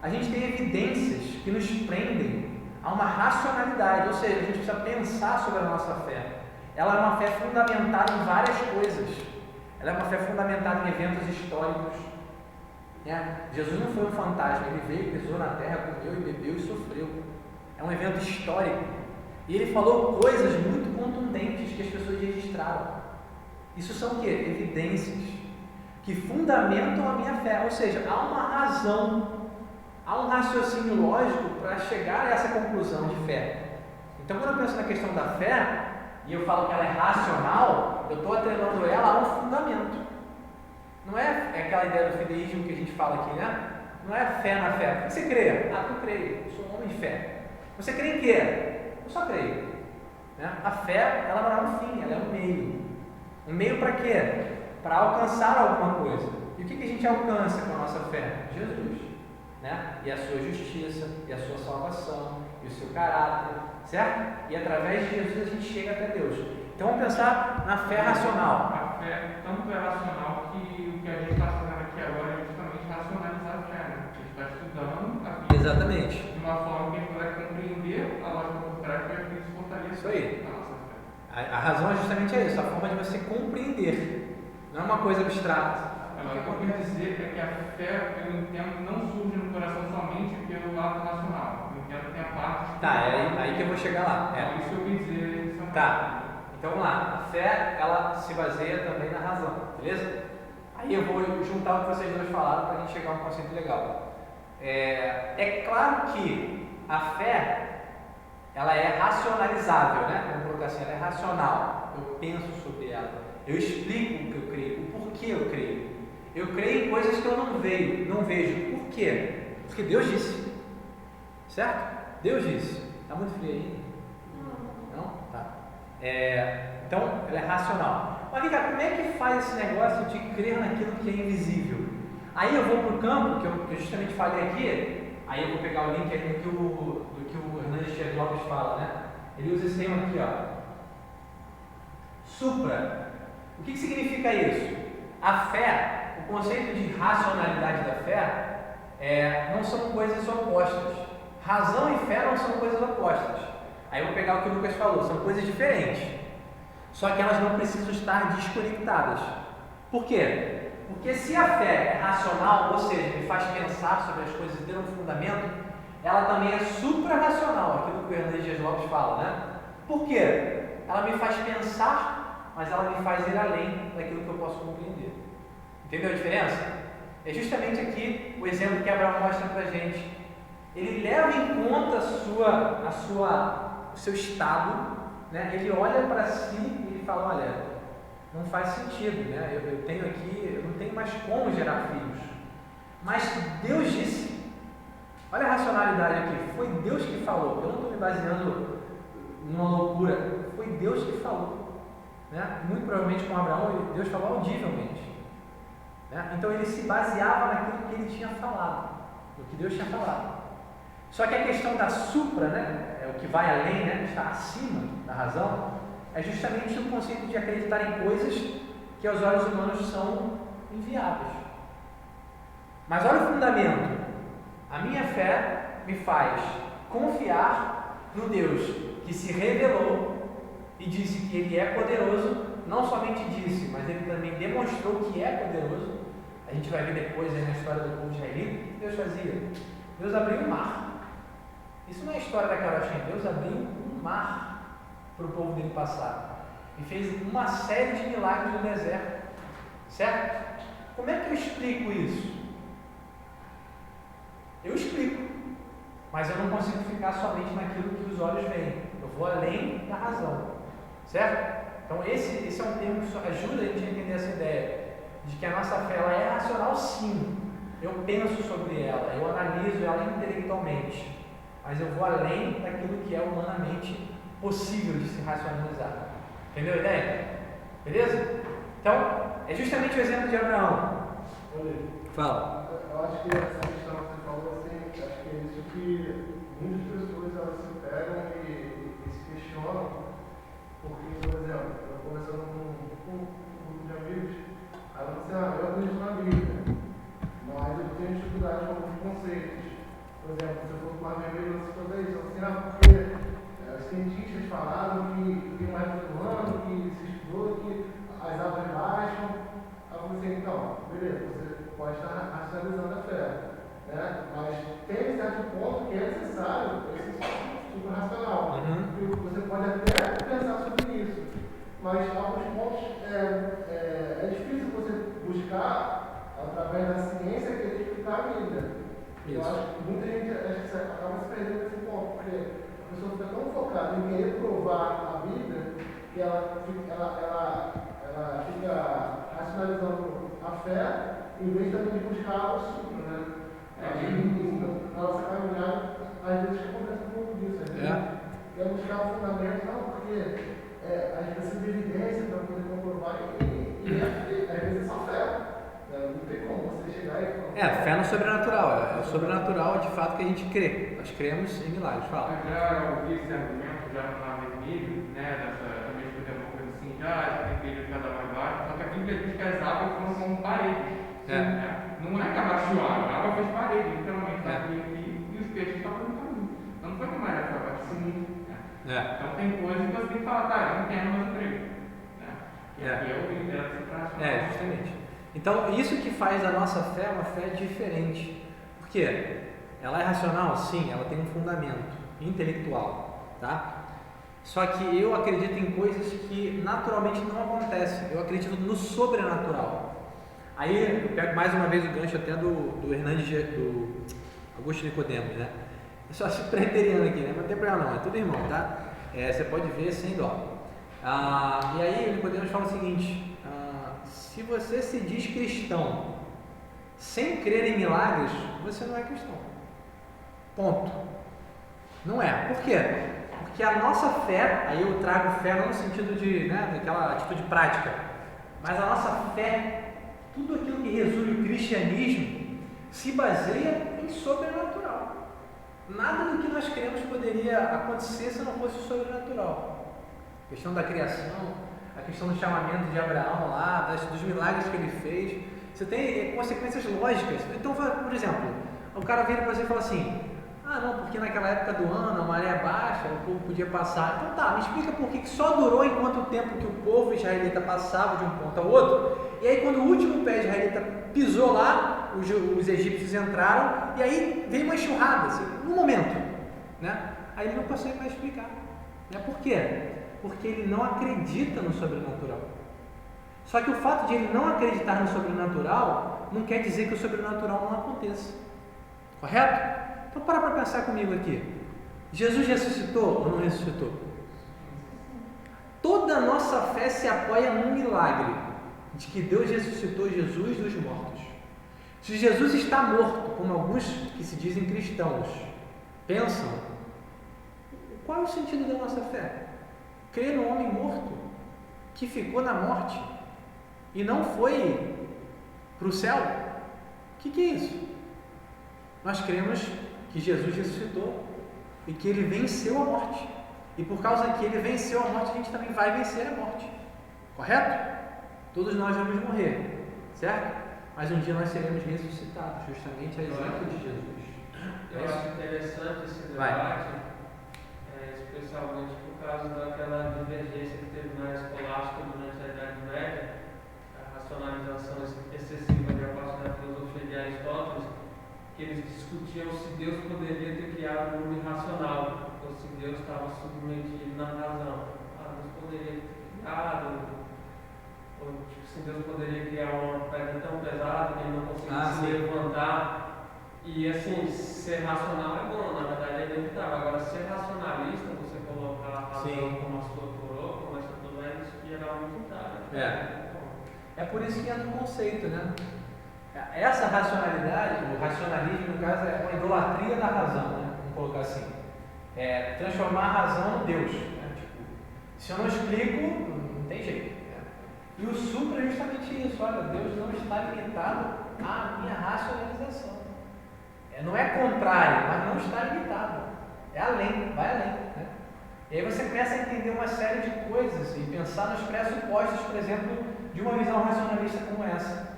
A gente tem evidências que nos prendem a uma racionalidade, ou seja, a gente precisa pensar sobre a nossa fé. Ela é uma fé fundamentada em várias coisas. Ela é uma fé fundamentada em eventos históricos. Jesus não foi um fantasma, ele veio, pisou na terra, comeu e bebeu e sofreu. É um evento histórico. E ele falou coisas muito contundentes que as pessoas registraram. Isso são o quê? Evidências que fundamentam a minha fé. Ou seja, há uma razão, há um raciocínio lógico para chegar a essa conclusão de fé. Então, quando eu penso na questão da fé, e eu falo que ela é racional, eu estou atrelando ela a um fundamento. Não é aquela ideia do fideísmo que a gente fala aqui, né? Não é fé na fé. O que você crê? Eu creio, eu sou um homem de fé. Você crê em quê? Eu só creio. Né? A fé, ela não é um fim, ela é um meio. Um meio para quê? Para alcançar alguma coisa. E o que a gente alcança com a nossa fé? Jesus. Né? E a sua justiça, e a sua salvação, e o seu caráter, certo? E através de Jesus a gente chega até Deus. Então vamos pensar na fé racional. A fé tanto é racional que o que a gente está fazendo aqui agora é justamente racionalizar a fé. Né? A gente está estudando a Bíblia. Exatamente. De uma forma que a gente vai compreender a lógica por trás para que isso fortaleça Isso aí. a nossa fé. A razão é justamente isso, a forma de você compreender. Não é uma coisa abstrata. O que eu quero dizer é que a fé, eu entendo, não surge no coração somente pelo lado racional. Eu entendo que tem a parte... Tá, é aí que eu vou chegar lá. Então, isso eu quis dizer. Tá. Então vamos lá, a fé, ela se baseia também na razão, beleza? Aí eu vou juntar o que vocês dois falaram para a gente chegar a um conceito legal. É claro que a fé, ela é racionalizável, né? Vamos colocar assim, ela é racional. Eu penso sobre ela, eu explico o que eu creio, o porquê eu creio. Eu creio em coisas que eu não vejo. Por quê? Porque Deus disse. Certo? Deus disse. Está muito frio aí? Não? Tá. Então, ela é racional. Mas vem cá, como é que faz esse negócio de crer naquilo que é invisível? Aí eu vou para o campo, que eu justamente falei aqui, aí eu vou pegar o link aí do que o Hernandes Dias Lopes fala, né? Ele usa esse termo aqui, ó. Supra. O que significa isso? A fé, o conceito de racionalidade da fé, não são coisas opostas. Razão e fé não são coisas opostas. Aí eu vou pegar o que o Lucas falou, são coisas diferentes. Só que elas não precisam estar desconectadas. Por quê? Porque se a fé é racional, ou seja, me faz pensar sobre as coisas e ter um fundamento, ela também é suprarracional, aquilo que o Hernandes Dias Lopes fala, né? Por quê? Ela me faz pensar, mas ela me faz ir além daquilo que eu posso compreender. Entendeu a diferença? É justamente aqui o exemplo que Abraão mostra pra gente. Ele leva em conta o seu estado, né? Ele olha para si e ele fala, olha, não faz sentido, né? Eu tenho aqui, eu não tenho mais como gerar filhos. Mas Deus disse. Olha a racionalidade aqui. Foi Deus que falou. Eu não estou me baseando numa loucura. Foi Deus que falou. Né? Muito provavelmente com Abraão, Deus falou audivelmente. Né? Então ele se baseava naquilo que ele tinha falado, no que Deus tinha falado. Só que a questão da supra, né? É o que vai além, né? Está acima da razão, é justamente o conceito de acreditar em coisas que aos olhos humanos são inviáveis. Mas olha o fundamento. A minha fé me faz confiar no Deus que se revelou e disse que Ele é poderoso. Não somente disse, mas Ele também demonstrou que é poderoso. A gente vai ver depois aí na história do povo israelita, o que Deus fazia? Deus abriu um mar. Isso não é a história da carochinha. Deus abriu um mar para o povo dele passar. E fez uma série de milagres no deserto. Certo? Como é que eu explico isso? Eu explico. Mas eu não consigo ficar somente naquilo que os olhos veem. Eu vou além da razão. Certo? Então esse é um termo que ajuda a gente a entender essa ideia. De que a nossa fé ela é racional sim. Eu penso sobre ela. Eu analiso ela intelectualmente. Mas eu vou além daquilo que é humanamente possível de se racionalizar. Entendeu a ideia? Beleza? Então, é justamente o exemplo de Abraão. Fala. Eu acho que essa questão que você falou, assim, acho que é isso que muitas pessoas elas se pegam e se questionam. Porque, por exemplo, eu conversando com um grupo de amigos, aí eu disse, eu acredito na Bíblia, mas eu tenho dificuldade com alguns conceitos. Por exemplo, se eu for para a Bíblia, você falou isso, porque os cientistas falaram que tem mais de um ano, que se estudou, que as águas baixam. Aí eu falei assim, então, beleza, você pode estar racionalizando a fé, né? Mas tem certo ponto que é necessário esse tipo racional. Você pode até pensar sobre isso, mas alguns pontos é difícil você buscar através da ciência que explicar a Bíblia. Eu acho que muita gente acaba se perdendo nesse ponto, porque a pessoa fica tão focada em querer provar a Bíblia que ela fica racionalizando a fé em vez também de buscar o supra, né? Na nossa caminhada, às vezes acontece um pouco disso. A gente quer buscar o fundamento, não, porque a gente precisa de evidência para poder comprovar e às vezes é só fé. Não tem como você chegar e falar. Fé no sobrenatural. É o sobrenatural de fato que a gente crê. Nós cremos em milagres. Fala. Eu já ouvi esse argumento já no vermelho, né? Também escutei uma coisa assim, já tem que ir cada mais baixo. Só que a Bíblia diz que as águas foram como paredes. Né? Não é que abaixou a água fez parede, literalmente. Aqui, e os peixes estavam no caminho. Então não foi como era para baixo. Então tem coisas que você tem que falar, eu não entendo, mas eu creio. Justamente. Então, isso que faz a nossa fé uma fé diferente. Por quê? Ela é racional? Sim, ela tem um fundamento intelectual, tá? Só que eu acredito em coisas que naturalmente não acontecem. Eu acredito no sobrenatural. Aí eu pego mais uma vez o gancho até do Hernandes, do Augusto Nicodemos, né? Eu só se preteriano aqui, né? Não tem problema não, é tudo irmão, tá? Você pode ver sem dó. E aí o Nicodemos fala o seguinte: se você se diz cristão sem crer em milagres, você não é cristão. Ponto. Não é. Por quê? Porque a nossa fé, aí eu trago fé não no sentido de, né, daquela atitude prática, mas a nossa fé, tudo aquilo que resume o cristianismo, se baseia em sobrenatural. Nada do que nós cremos poderia acontecer se não fosse sobrenatural. A questão da criação, a questão do chamamento de Abraão lá, dos milagres que ele fez, você tem consequências lógicas. Então, por exemplo, o cara vira para você e fala assim: não, porque naquela época do ano, a maré baixa, o povo podia passar. Então tá, me explica por que só durou enquanto o tempo que o povo israelita passava de um ponto ao outro. E aí quando o último pé israelita pisou lá, os egípcios entraram, e aí veio uma enxurrada, assim, no momento, né? Aí ele não consegue mais explicar. Né? Por quê? Porque ele não acredita no sobrenatural. Só que o fato de ele não acreditar no sobrenatural não quer dizer que o sobrenatural não aconteça. Correto? Então para pensar comigo aqui. Jesus ressuscitou ou não ressuscitou? Toda a nossa fé se apoia num milagre de que Deus ressuscitou Jesus dos mortos. Se Jesus está morto, como alguns que se dizem cristãos pensam, qual é o sentido da nossa fé? Crer no homem morto que ficou na morte e não foi para o céu? O que é isso? Nós cremos que Jesus ressuscitou e que ele venceu a morte. E por causa que ele venceu a morte, a gente também vai vencer a morte. Correto? Todos nós vamos morrer, certo? Mas um dia nós seremos ressuscitados, justamente a exemplo de Jesus. Eu acho interessante esse debate, especialmente por causa daquela divergência que teve na escolástica durante a Idade Média, a racionalização excessiva de parte da filosofia de Aristóteles, que eles discutiam se Deus poderia ter criado um mundo irracional, ou se Deus estava submetido na razão. Deus poderia ter criado, ou tipo, se Deus poderia criar uma pedra tão pesada que ele não conseguia se levantar. E assim, ser racional é bom, na verdade é inevitável. Agora, ser racionalista, você colocar a razão como a sua coroa, como essa tudo vai gerar muito tarde. É por isso que entra o conceito, né? Essa racionalidade, o racionalismo, no caso, é uma idolatria da razão, né? Vamos colocar assim. Transformar a razão no Deus. Né? Tipo, se eu não explico, não tem jeito. Né? E o supra é justamente isso. Olha, Deus não está limitado à minha racionalização. Não é contrário, mas não está limitado. É além, vai além. Né? E aí você começa a entender uma série de coisas e pensar nos pressupostos, por exemplo, de uma visão racionalista como essa.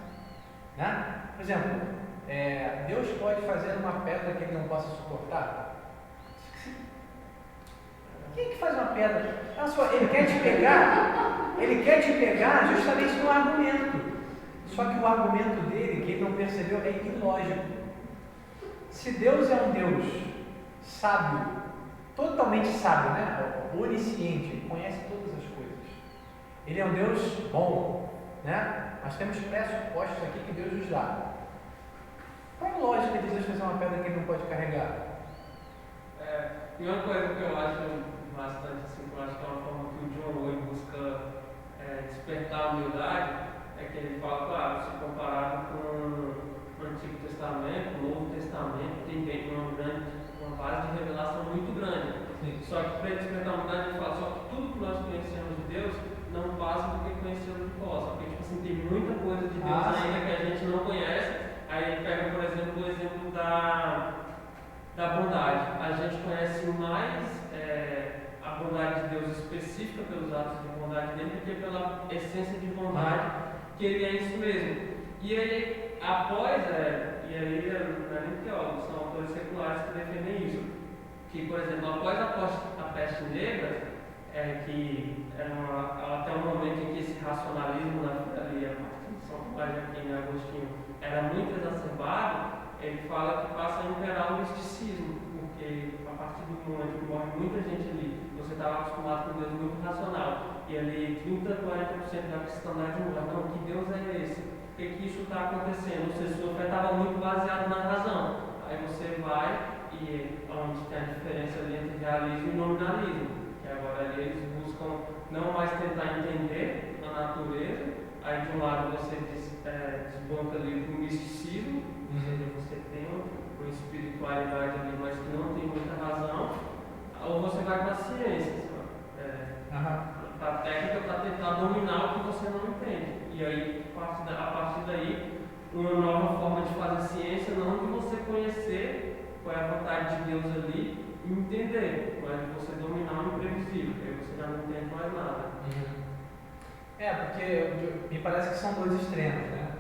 Né? Por exemplo, Deus pode fazer uma pedra que ele não possa suportar? Quem é que faz uma pedra? Ele quer te pegar justamente no argumento. Só que o argumento dele, que ele não percebeu, é ilógico. Se Deus é um Deus sábio, totalmente sábio, né? Onisciente, ele conhece todas as coisas. Ele é um Deus bom, né? Nós temos pressupostos aqui que Deus nos dá. Qual é a lógica de Deus fazer uma pedra que ele não pode carregar? E uma coisa que eu acho bastante assim, que eu acho que é uma forma que o John Owen busca despertar a humildade, é que ele fala, claro, se comparado com o Antigo Testamento, o Novo Testamento, tem uma base de revelação muito grande. Sim. Só que para ele despertar a humildade, ele fala, só que tudo que nós conhecemos de Deus não passa do que conhecemos de Deus. Porque tipo assim, tem muita coisa de Deus ainda que a gente não conhece. Aí ele pega, por exemplo, o exemplo da bondade. A gente conhece mais a bondade de Deus específica pelos atos de bondade dele do que pela essência de bondade, que ele é isso mesmo. E aí, e aí não é nem teólogos, são autores seculares que defendem isso. Que, por exemplo, após a peste negra, que era até o momento em que esse racionalismo ali, a partir de São Tomás de Aquino e Agostinho, era muito exacerbado, ele fala que passa a imperar o misticismo, porque a partir do momento que morre muita gente ali, você você estava acostumado com Deus muito racional. E ali 30, 40% da cristandade muda. Não, que Deus é esse? Por que isso está acontecendo? Ou seja, sua fé estava muito baseada na razão. Aí você vai e onde tem a diferença ali entre realismo e nominalismo. Que agora ali eles buscam não mais tentar entender a natureza. Aí de um lado você desbanca ali para o misticismo, ou seja, você tem uma espiritualidade ali, mas que não tem muita razão. Ou você vai para a ciência, a técnica para tentar dominar o que você não entende. E aí, a partir daí, uma nova forma de fazer ciência, não de você conhecer qual é a vontade de Deus ali e entender, mas de você dominar o imprevisível, que aí você já não entende mais nada. Porque me parece que são dois extremos, né?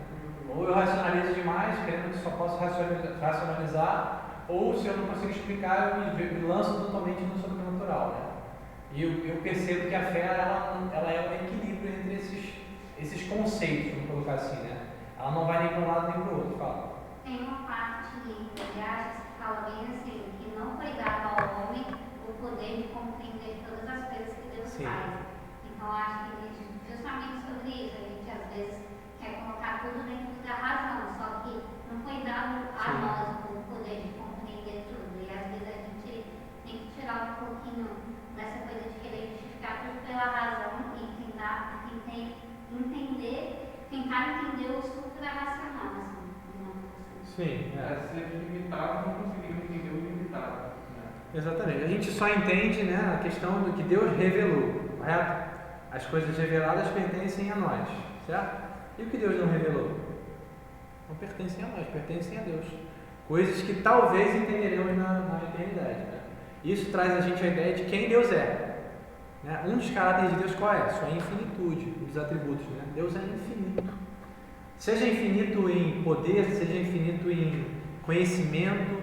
Ou eu racionalizo demais, querendo que só posso racionalizar, ou se eu não consigo explicar, eu me lanço totalmente no sobrenatural, né? E eu percebo que a fé ela é um equilíbrio entre esses conceitos, vamos colocar assim, né? Ela não vai nem para um lado nem para o outro, fala. Tem uma parte de Eclesiastes que fala bem assim, que não foi dado ao homem o poder de compreender todas as coisas que Deus faz. Então, acho que justamente sobre isso, a gente às vezes quer colocar tudo dentro da razão, só que não foi dado a nós o poder de compreender tudo. E às vezes a gente tem que tirar um pouquinho dessa coisa de querer justificar tudo pela razão e tentar entender o suprarracional, assim. Sim, ser limitado, não conseguimos entender o limitado. Né? Exatamente. A gente só entende, né, a questão do que Deus revelou, correto? As coisas reveladas pertencem a nós, certo? E o que Deus não revelou? Não pertencem a nós, pertencem a Deus. Coisas que talvez entenderemos na eternidade. Né? Isso traz a gente a ideia de quem Deus é. Né? Um dos caráteres de Deus qual é? Sua infinitude, um dos atributos. Né? Deus é infinito. Seja infinito em poder, seja infinito em conhecimento.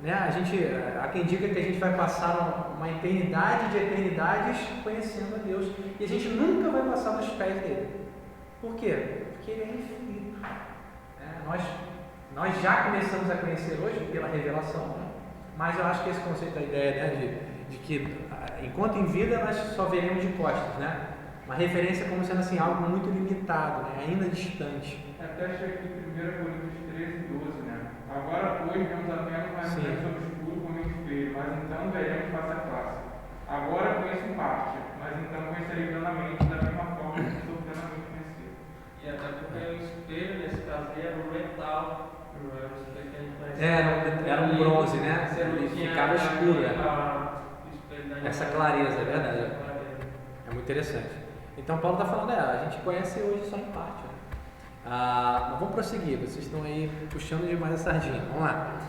Né? Há quem diga que a gente vai passar uma eternidade de eternidades conhecendo a Deus. E a gente nunca vai passar nos pés dele. Por quê? Porque ele é infinito. Nós já começamos a conhecer hoje pela revelação. Né? Mas eu acho que esse conceito, a ideia, né, de que enquanto em vida nós só veremos de costas, né? Uma referência como sendo assim, algo muito limitado, né? Ainda distante. Até achei aqui 1 Coríntios 13, 12, né? Agora, pois, vemos apenas uma lembrança obscura como em espelho, mas então veremos face a face. Agora conheço em parte, mas então conhecerei plenamente, da mesma forma que sou plenamente conhecido. E até porque o espelho, nesse caso, era um metal. Não era um espelho que a gente conhecia. Era um bronze, né? Você não Ele tinha ficava escuro. essa clareza, é verdade. É muito interessante. Então Paulo está falando, a gente conhece hoje só em parte. Né? Mas vamos prosseguir, vocês estão aí puxando demais a sardinha. Vamos lá.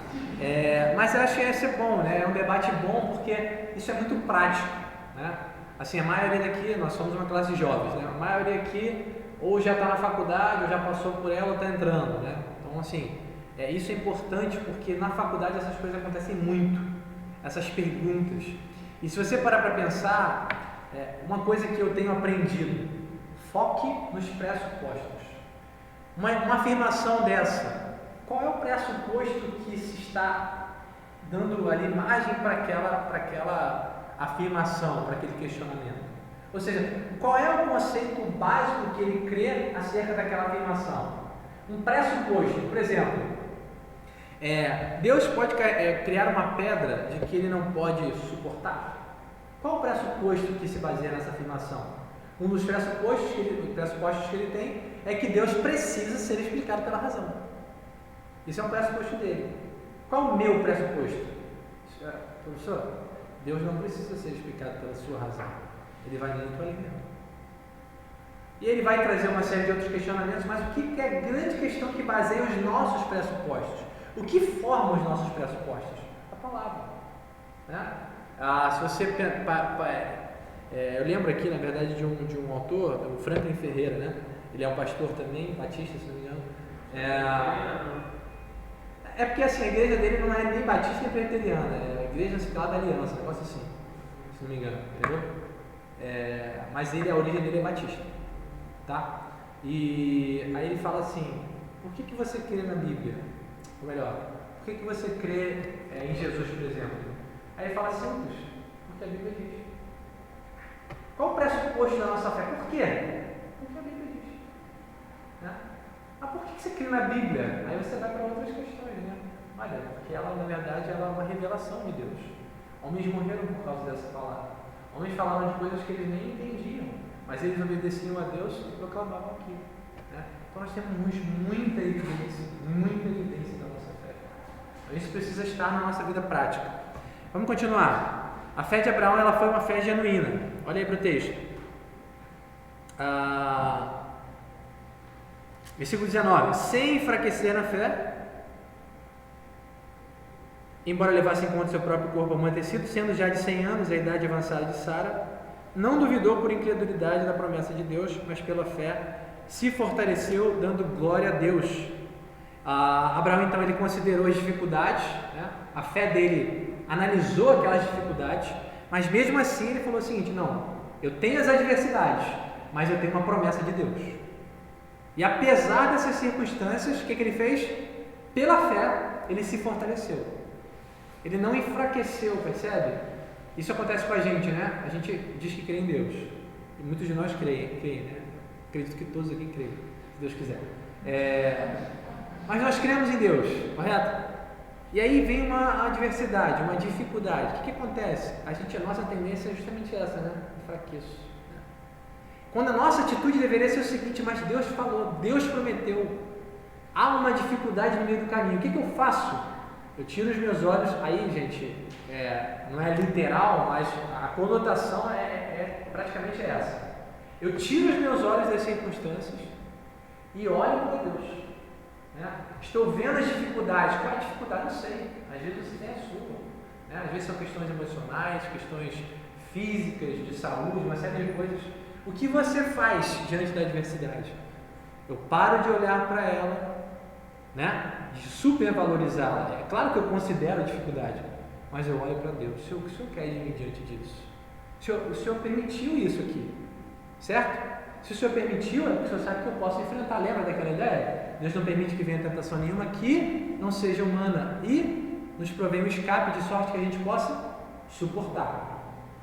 Mas eu acho que esse é bom, né? É um debate bom porque isso é muito prático. Né? Assim, a maioria daqui, nós somos uma classe de jovens, né? A maioria aqui ou já está na faculdade, ou já passou por ela, ou está entrando. Né? Então, assim, isso é importante porque na faculdade essas coisas acontecem muito. Essas perguntas. E se você parar para pensar, uma coisa que eu tenho aprendido, foque nos pressupostos. Uma afirmação dessa, qual é o pressuposto que se está dando ali margem para aquela afirmação, para aquele questionamento? Ou seja, qual é o conceito básico que ele crê acerca daquela afirmação? Um pressuposto, por exemplo, Deus pode criar uma pedra de que ele não pode suportar? Qual o pressuposto que se baseia nessa afirmação? Um dos pressupostos que ele tem é que Deus precisa ser explicado pela razão. Isso é um pressuposto dele. Qual o meu pressuposto? Professor, Deus não precisa ser explicado pela sua razão. Ele vai muito além dela. E ele vai trazer uma série de outros questionamentos, mas o que é a grande questão que baseia os nossos pressupostos? O que forma os nossos pressupostos? A palavra. Né? Se você eu lembro aqui, na verdade, de um autor, o Franklin Ferreira, né? Ele é um pastor também, batista, se não me engano. Porque assim, a igreja dele não é nem batista nem presbiteriana, é a igreja lá da aliança, um negócio assim, se não me engano, entendeu? Mas a origem dele é batista, tá? E aí ele fala assim, por que você crê na Bíblia? Ou melhor, por que você crê em Jesus, por exemplo? Aí ele fala simples, porque a Bíblia diz. Qual o pressuposto da nossa fé? Por quê? Porque a Bíblia diz. Né? Mas por que você crê na Bíblia? Aí você vai para outras questões, né? Olha, porque ela, na verdade, ela é uma revelação de Deus. Homens morreram por causa dessa palavra. Homens falaram de coisas que eles nem entendiam, mas eles obedeciam a Deus e proclamavam aquilo. Né? Então nós temos muita evidência da nossa fé. A gente precisa estar na nossa vida prática. Vamos continuar. A fé de Abraão, ela foi uma fé genuína. Olha aí para o texto. Versículo 19. Sem enfraquecer na fé, embora levasse em conta seu próprio corpo amortecido, sendo já de 100 anos, a idade avançada de Sara, não duvidou por incredulidade da promessa de Deus, mas pela fé se fortaleceu, dando glória a Deus. Abraão, então, ele considerou as dificuldades, né? A fé dele analisou aquelas dificuldades, mas mesmo assim ele falou o seguinte: não, eu tenho as adversidades, mas eu tenho uma promessa de Deus. E apesar dessas circunstâncias, o que ele fez? Pela fé, ele se fortaleceu. Ele não enfraqueceu, percebe? Isso acontece com a gente, né? A gente diz que crê em Deus. E muitos de nós creem, né? Acredito que todos aqui creem, se Deus quiser. Mas nós cremos em Deus, correto? E aí vem uma adversidade, uma dificuldade. O que acontece? A nossa tendência é justamente essa, né? Enfraqueço. Né? Quando a nossa atitude deveria ser o seguinte: mas Deus falou, Deus prometeu. Há uma dificuldade no meio do caminho. O que eu faço? Eu tiro os meus olhos, aí, gente, não é literal, mas a conotação praticamente essa. Eu tiro os meus olhos das circunstâncias e olho para Deus. Né? Estou vendo as dificuldades. Qual é a dificuldade? Não sei. Às vezes você tem a sua. Né? Às vezes são questões emocionais, questões físicas, de saúde, uma série de coisas. O que você faz diante da adversidade? Eu paro de olhar para ela, né? De supervalorizá-la. É claro que eu considero a dificuldade, mas eu olho para Deus. O Senhor quer de mim diante disso? O Senhor permitiu isso aqui, certo? Se o Senhor permitiu, é porque o Senhor sabe que eu posso enfrentar. Lembra daquela ideia? Deus não permite que venha tentação nenhuma que não seja humana e nos provém um escape de sorte que a gente possa suportar,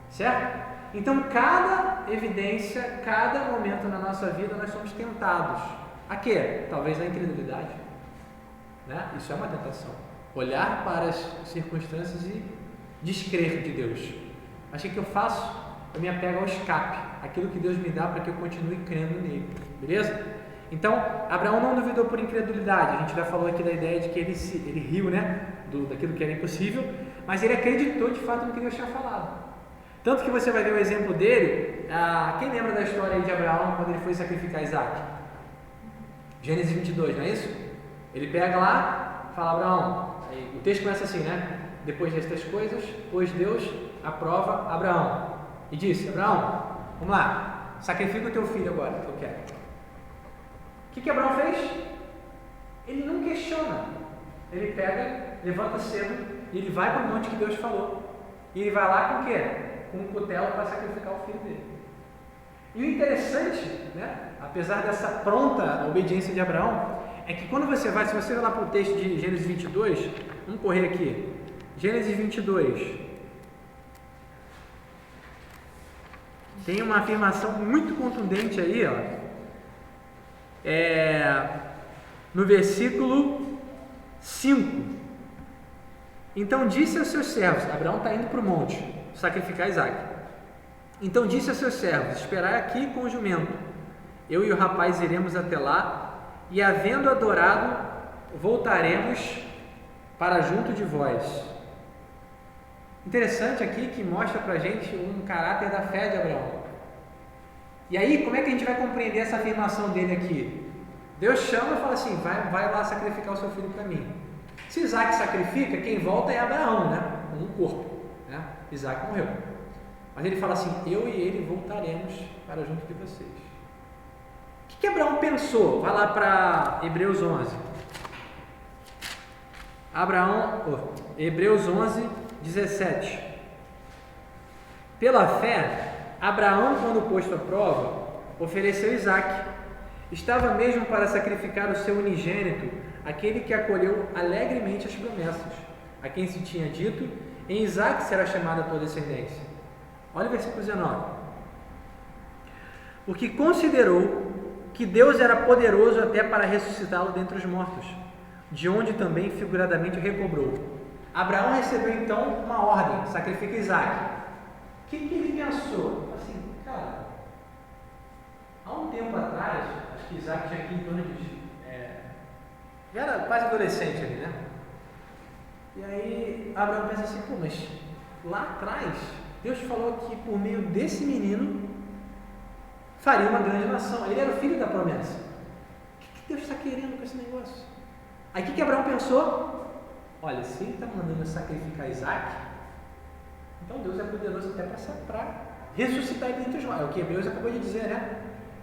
certo? Então, cada evidência, cada momento na nossa vida, nós somos tentados. A quê? Talvez a incredulidade. Né? Isso é uma tentação. Olhar para as circunstâncias e descrer de Deus. Mas o que eu faço? Eu me apego ao escape, aquilo que Deus me dá para que eu continue crendo nele. Beleza? Então, Abraão não duvidou por incredulidade. A gente já falou aqui da ideia de que ele riu, né? Daquilo que era impossível, mas ele acreditou de fato no que Deus tinha falado. Tanto que você vai ver o exemplo dele. Quem lembra da história aí de Abraão quando ele foi sacrificar Isaac? Gênesis 22, não é isso? Ele pega lá, fala: Abraão, aí, o texto começa assim, né? Depois destas coisas, pôs Deus à prova Abraão e disse: Abraão, vamos lá, sacrifica o teu filho agora, que eu quero. O que Abraão fez? Ele não questiona. Ele pega, levanta cedo e ele vai para o monte que Deus falou. E ele vai lá com o quê? Com um cutelo para sacrificar o filho dele. E o interessante, né? Apesar dessa pronta obediência de Abraão, é que quando você vai, se você vai lá para o texto de Gênesis 22, vamos correr aqui, Gênesis 22, tem uma afirmação muito contundente aí, ó, no versículo 5, então disse aos seus servos, Abraão está indo para o monte, sacrificar Isaac, então disse aos seus servos, esperai aqui com o jumento, eu e o rapaz iremos até lá, e havendo adorado, voltaremos para junto de vós. Interessante aqui que mostra para a gente um caráter da fé de Abraão. E aí, como é que a gente vai compreender essa afirmação dele aqui? Deus chama e fala assim: vai lá sacrificar o seu filho para mim. Se Isaac sacrifica, quem volta é Abraão, né? Um corpo, né? Isaac morreu. Mas ele fala assim: eu e ele voltaremos para junto de vocês. O que Abraão pensou? Vai lá para Hebreus 11. Hebreus 11, 17. Pela fé, Abraão, quando posto à prova, ofereceu Isaac. Estava mesmo para sacrificar o seu unigênito, aquele que acolheu alegremente as promessas, a quem se tinha dito: em Isaac será chamada a tua descendência. Olha o versículo 19. porque considerou que Deus era poderoso até para ressuscitá-lo dentre os mortos, de onde também figuradamente o recobrou. Abraão recebeu então uma ordem: sacrifica Isaac. O que ele pensou? Assim, cara, há um tempo atrás, acho que Isaac tinha aqui em torno de já era quase adolescente ali, né? E aí Abraão pensa assim, pô, mas lá atrás Deus falou que por meio desse menino faria uma grande nação. Ele era o filho da promessa. O que Deus está querendo com esse negócio? Aí o que Abraão pensou? Olha, se ele está mandando sacrificar Isaac, então Deus é poderoso até para ressuscitar ele dentre os mortos. É o que Deus acabou de dizer, né?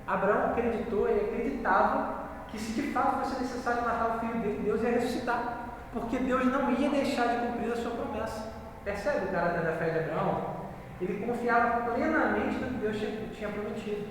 Abraão acreditou e acreditava que se de fato fosse necessário matar o filho dele, Deus ia ressuscitar, porque Deus não ia deixar de cumprir a sua promessa. Percebe o caráter da fé de Abraão? Ele confiava plenamente no que Deus tinha prometido,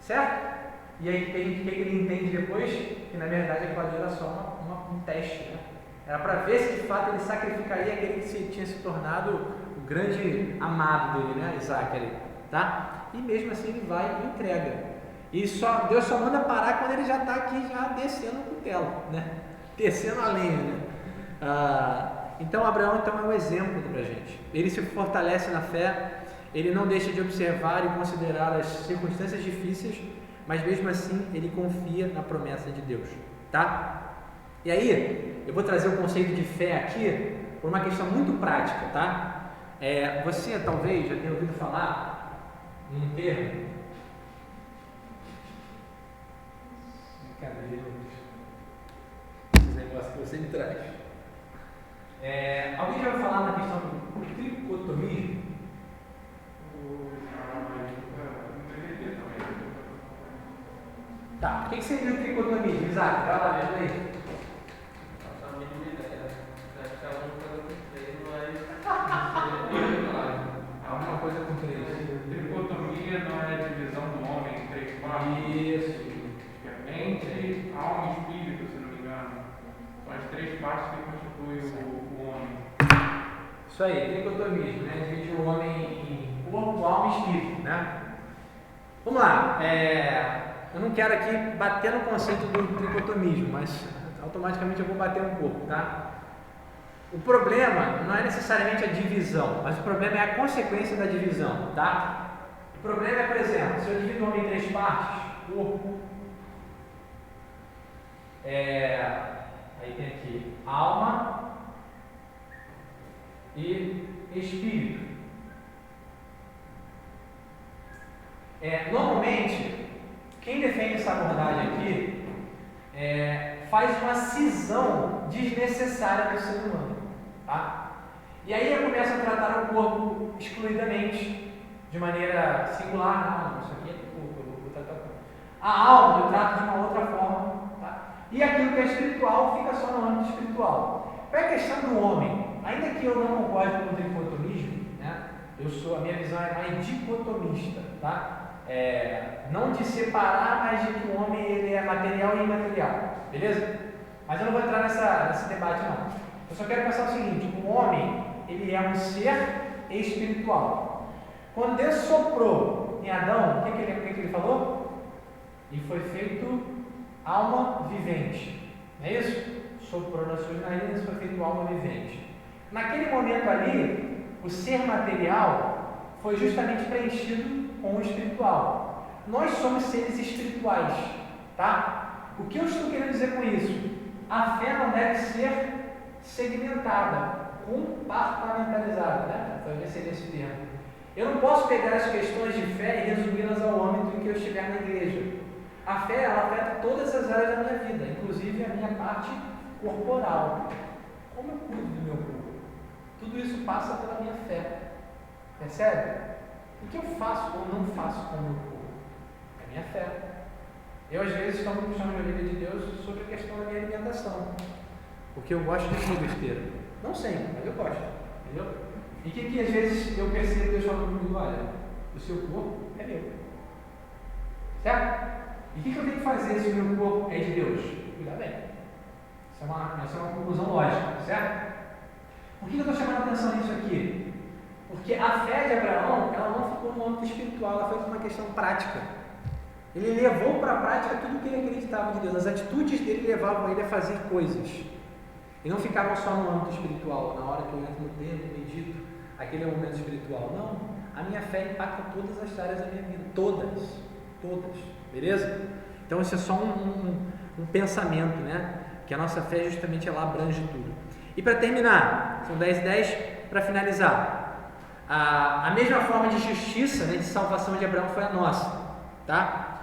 certo? E aí o que ele entende depois? Que na verdade aquilo ali era só um teste, né? Era para ver se de fato ele sacrificaria aquele que tinha se tornado o grande amado dele, né? Isaac ali, tá? E mesmo assim ele vai e entrega. E Deus só manda parar quando ele já está aqui, já descendo o cutelo, né? Descendo a lenha, né? Então Abraão é um exemplo para a gente. Ele se fortalece na fé, ele não deixa de observar e considerar as circunstâncias difíceis, mas mesmo assim ele confia na promessa de Deus, tá? E aí, eu vou trazer o conceito de fé aqui por uma questão muito prática, tá? Você talvez já tenha ouvido falar num termo. Esses negócios que você me traz. Alguém já ouviu falar na questão do tricotomismo? Tá, o que seria o tricotomismo? Isaac, vai lá, veja aí. Alguma coisa com três. Tricotomia não é a divisão do homem em três partes? Isso. Mente, alma e espírito, se não me engano. São as três partes que constituem o homem. Isso aí, tricotomismo, né? Divide o homem em corpo, alma e espírito, né? Vamos lá. Eu não quero aqui bater no conceito do tricotomismo, mas automaticamente eu vou bater um pouco, tá? O problema não é necessariamente a divisão, mas o problema é a consequência da divisão, tá? O problema é, por exemplo, se eu divido o homem em três partes, corpo, aí tem aqui alma e espírito. Normalmente, quem defende essa abordagem aqui faz uma cisão desnecessária do ser humano, tá? E aí eu começo a tratar o corpo excluidamente, de maneira singular. Não, isso aqui é corpo, eu vou tratar o corpo. A alma eu trato de uma outra forma, tá? E aquilo que é espiritual fica só no âmbito espiritual. Qual é a questão do homem? Ainda que eu não concorde com o tricotomismo, né? A minha visão é mais dicotomista, tá? Não de separar, mas de que o homem ele é material e imaterial, beleza? Mas eu não vou entrar nesse debate não. Eu só quero pensar o seguinte: o homem ele é um ser espiritual. Quando Deus soprou em Adão, o que ele falou? E foi feito alma vivente, não é isso? Soprou nas suas narinas, foi feito alma vivente. Naquele momento ali, o ser material foi justamente preenchido com o espiritual. Nós somos seres espirituais, tá? O que eu estou querendo dizer com isso? A fé não deve ser segmentada, compartimentalizada, né? Talvez seria esse termo. Eu não posso pegar as questões de fé e resumi-las ao âmbito em que eu estiver na igreja. A fé, ela afeta todas as áreas da minha vida, inclusive a minha parte corporal. Como eu cuido do meu corpo? Tudo isso passa pela minha fé. Percebe? O que eu faço ou não faço com o meu corpo? É a minha fé. Eu, às vezes, tomo puxando a orelha de Deus sobre a questão da minha alimentação. Porque eu gosto de comer besteira. Não sempre, mas eu gosto. Entendeu? E o que às vezes eu percebo Deus falando comigo: olha, o seu corpo é meu. Certo? E o que eu tenho que fazer se o meu corpo é de Deus? Cuidar bem. Essa é uma conclusão lógica, certo? Por que eu estou chamando a atenção nisso aqui? Porque a fé de Abraão, ela não ficou no âmbito espiritual, ela foi uma questão prática. Ele levou para a prática tudo que ele acreditava de Deus. As atitudes dele levavam ele a fazer coisas. E não ficavam só no âmbito espiritual. Na hora que eu entro no templo, medito, aquele é o momento espiritual. Não. A minha fé impacta todas as áreas da minha vida. Todas. Todas. Beleza? Então isso é só um pensamento, né? Que a nossa fé justamente ela abrange tudo. E para terminar, são 10:10, para finalizar. A mesma forma de justiça, né, de salvação de Abraão foi a nossa. Tá?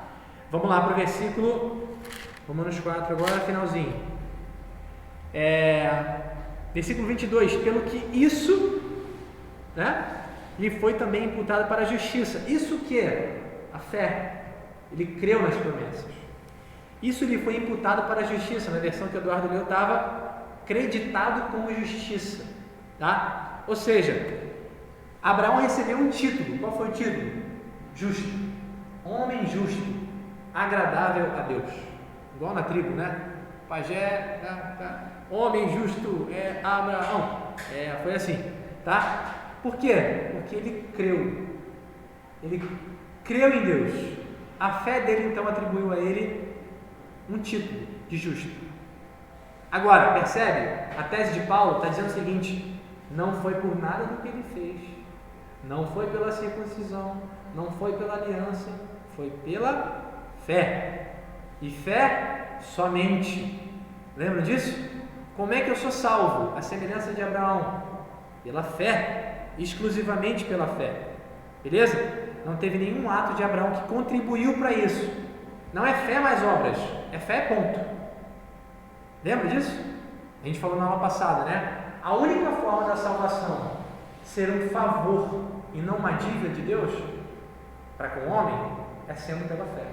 Vamos lá para o versículo Romanos 4 agora, finalzinho. Versículo 22. Pelo que isso, né, lhe foi também imputado para a justiça. Isso que é a fé. Ele creu nas promessas. Isso lhe foi imputado para a justiça. Na versão que o Eduardo leu estava creditado como justiça. Tá? Ou seja, Abraão recebeu um título. Qual foi o título? Justo. Homem justo, agradável a Deus. Igual na tribo, né? Pajé, homem justo é Abraão. Foi assim, tá? Por quê? Porque ele creu. Ele creu em Deus. A fé dele então atribuiu a ele um título de justo. Agora, percebe? A tese de Paulo está dizendo o seguinte: não foi por nada do que ele fez, não foi pela circuncisão, não foi pela aliança, foi pela fé. E fé somente. Lembra disso? Como é que eu sou salvo? A semelhança de Abraão. Pela fé. Exclusivamente pela fé. Beleza? Não teve nenhum ato de Abraão que contribuiu para isso. Não é fé mais obras. É fé, ponto. Lembra disso? A gente falou na aula passada, né? A única forma da salvação ser um favor e não uma dívida de Deus para com o homem é sendo pela fé.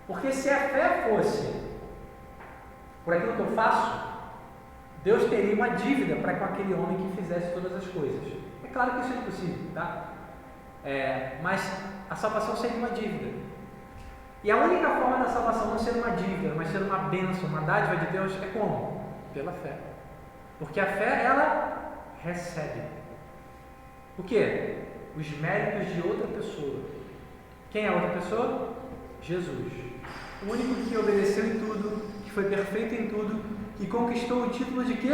Porque se a fé fosse por aquilo que eu faço, Deus teria uma dívida para com aquele homem que fizesse todas as coisas. É claro que isso é impossível, tá? Mas a salvação seria uma dívida. E a única forma da salvação não ser uma dívida, mas ser uma bênção, uma dádiva de Deus, é como? Pela fé. Porque a fé, ela recebe. O quê? Os méritos de outra pessoa. Quem é a outra pessoa? Jesus. O único que obedeceu em tudo, que foi perfeito em tudo, que conquistou o título de quê?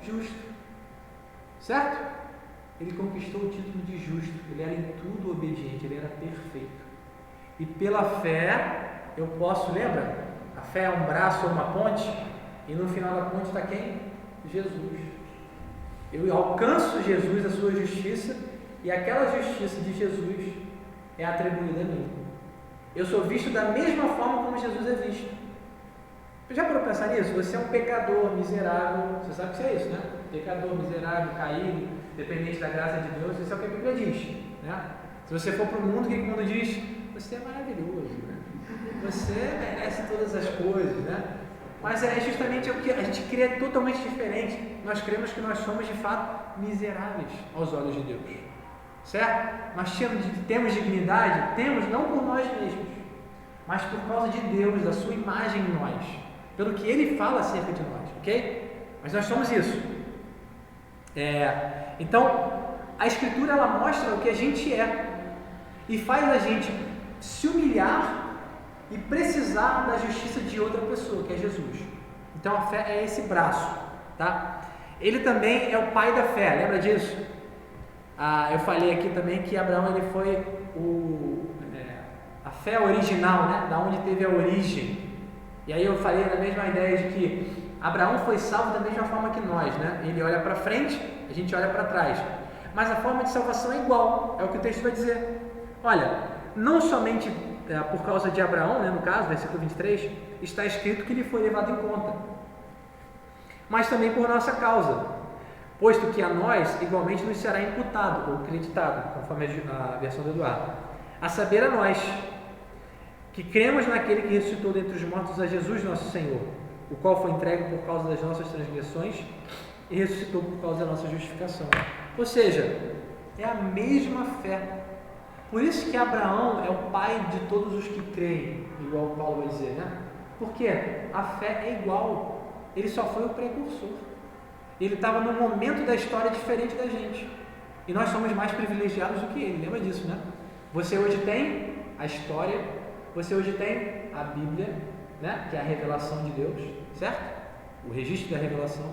Justo. Certo? Ele conquistou o título de justo. Ele era em tudo obediente, ele era perfeito. E pela fé, eu posso, lembra? A fé é um braço ou uma ponte, e no final da ponte está quem? Jesus. Eu alcanço Jesus, a sua justiça, e aquela justiça de Jesus é atribuída a mim. Eu sou visto da mesma forma como Jesus é visto. Já parou para pensar nisso? Você é um pecador miserável, você sabe que você é isso, né? Pecador miserável, caído, dependente da graça de Deus, isso é o que a Bíblia diz, né? Se você for para o mundo, o que o mundo diz? Você é maravilhoso, né? Você merece todas as coisas, né? Mas é justamente o que a gente crê totalmente diferente. Nós cremos que nós somos de fato miseráveis aos olhos de Deus, certo? Nós temos dignidade, temos não por nós mesmos, mas por causa de Deus, da sua imagem em nós, pelo que Ele fala acerca de nós, ok? Mas nós somos isso. Então, a Escritura ela mostra o que a gente é e faz a gente se humilhar e precisar da justiça de outra pessoa, que é Jesus. Então a fé é esse braço, tá? Ele também é o pai da fé, lembra disso? Eu falei aqui também que Abraão ele foi a fé original, né? Da onde teve a origem. E aí eu falei na mesma ideia de que Abraão foi salvo da mesma forma que nós, né? Ele olha para frente, a gente olha para trás. Mas a forma de salvação é igual, é o que o texto vai dizer. Olha, não somente por causa de Abraão, né, no caso, versículo 23, está escrito que ele foi levado em conta, mas também por nossa causa, posto que a nós igualmente nos será imputado ou creditado, conforme a versão do Eduardo, a saber a nós, que cremos naquele que ressuscitou dentre os mortos a Jesus nosso Senhor, o qual foi entregue por causa das nossas transgressões e ressuscitou por causa da nossa justificação. Ou seja, é a mesma fé. Por isso que Abraão é o pai de todos os que creem, igual Paulo vai dizer, né? Porque a fé é igual, ele só foi o precursor. Ele estava num momento da história diferente da gente. E nós somos mais privilegiados do que ele, lembra disso, né? Você hoje tem a história você hoje tem a Bíblia, né, que é a revelação de Deus, certo? O registro da revelação.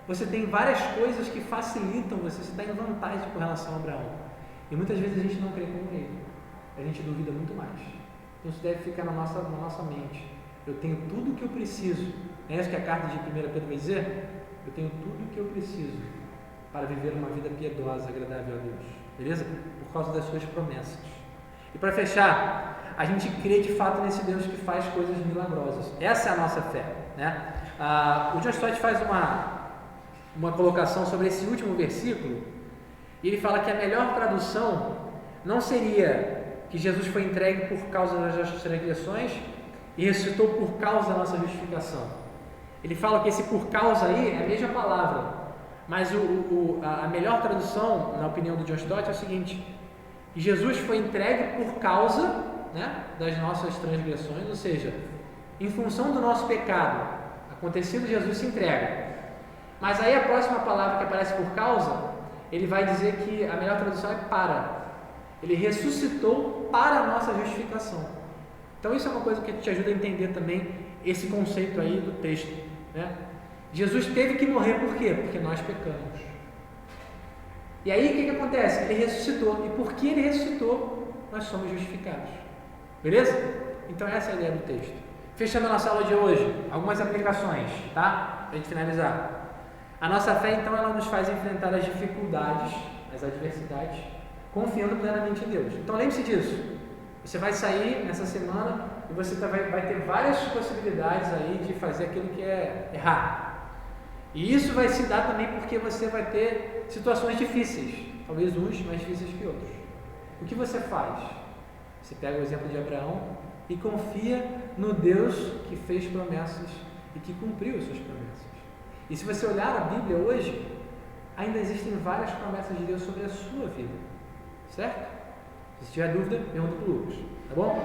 Você tem várias coisas que facilitam você está em vantagem com relação a Abraão. E muitas vezes a gente não crê como ele. A gente duvida muito mais. Então isso deve ficar na nossa mente. Eu tenho tudo o que eu preciso. Não é isso que a carta de 1 Pedro vai dizer? Eu tenho tudo o que eu preciso para viver uma vida piedosa, agradável a Deus. Beleza? Por causa das suas promessas. E para fechar, a gente crê de fato nesse Deus que faz coisas milagrosas. Essa é a nossa fé, né? O John Stott faz uma colocação sobre esse último versículo, e ele fala que a melhor tradução não seria que Jesus foi entregue por causa das nossas transgressões e ressuscitou por causa da nossa justificação. Ele fala que esse por causa aí é a mesma palavra, mas a melhor tradução, na opinião do John Stott, é o seguinte: que Jesus foi entregue por causa, né, das nossas transgressões, ou seja, em função do nosso pecado acontecido, Jesus se entrega. Mas aí a próxima palavra que aparece por causa, ele vai dizer que a melhor tradução é para. Ele ressuscitou para a nossa justificação. Então isso é uma coisa que te ajuda a entender também esse conceito aí do texto, né? Jesus teve que morrer por quê? Porque nós pecamos. E aí o que acontece? Ele ressuscitou. E porque ele ressuscitou, nós somos justificados. Beleza? Então essa é a ideia do texto. Fechando a nossa aula de hoje, algumas aplicações, tá? Para a gente finalizar. A nossa fé, então, ela nos faz enfrentar as dificuldades, as adversidades, confiando plenamente em Deus. Então lembre-se disso. Você vai sair nessa semana e você vai ter várias possibilidades aí de fazer aquilo que é errado. E isso vai se dar também porque você vai ter situações difíceis, talvez uns mais difíceis que outros. O que você faz? Você pega o exemplo de Abraão e confia no Deus que fez promessas e que cumpriu as suas promessas. E se você olhar a Bíblia hoje, ainda existem várias promessas de Deus sobre a sua vida, certo? Se tiver dúvida, pergunta para o Lucas, tá bom?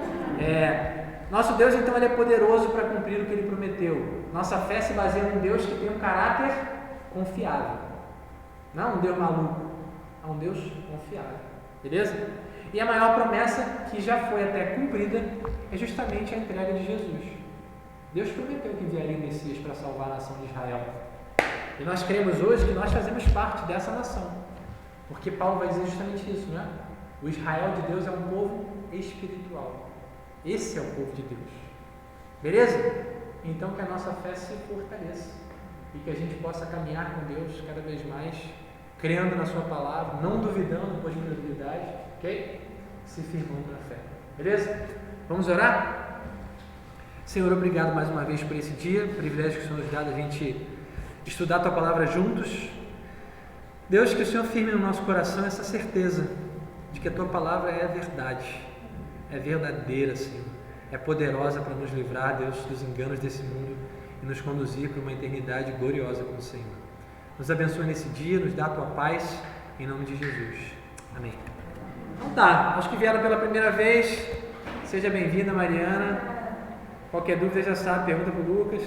Nosso Deus, então, ele é poderoso para cumprir o que ele prometeu. Nossa fé se baseia em Deus que tem um caráter confiável. Não é um Deus maluco, é um Deus confiável. Beleza? E a maior promessa, que já foi até cumprida, é justamente a entrega de Jesus. Deus prometeu que enviaria o Messias para salvar a nação de Israel. E nós cremos hoje que nós fazemos parte dessa nação. Porque Paulo vai dizer justamente isso, né? O Israel de Deus é um povo espiritual. Esse é o povo de Deus. Beleza? Então que a nossa fé se fortaleça e que a gente possa caminhar com Deus cada vez mais, crendo na sua palavra, não duvidando por incredulidade, ok? Se firmando na fé. Beleza? Vamos orar? Senhor, obrigado mais uma vez por esse dia, privilégio que o Senhor nos dá a gente estudar a tua palavra juntos. Deus, que o Senhor firme no nosso coração essa certeza de que a tua palavra é verdade, é verdadeira, Senhor, é poderosa para nos livrar, Deus, dos enganos desse mundo e nos conduzir para uma eternidade gloriosa com o Senhor. Nos abençoe nesse dia, nos dá a tua paz, em nome de Jesus. Amém. Então tá, aos que vieram pela primeira vez, seja bem-vinda, Mariana. Qualquer dúvida já sabe, pergunta para o Lucas.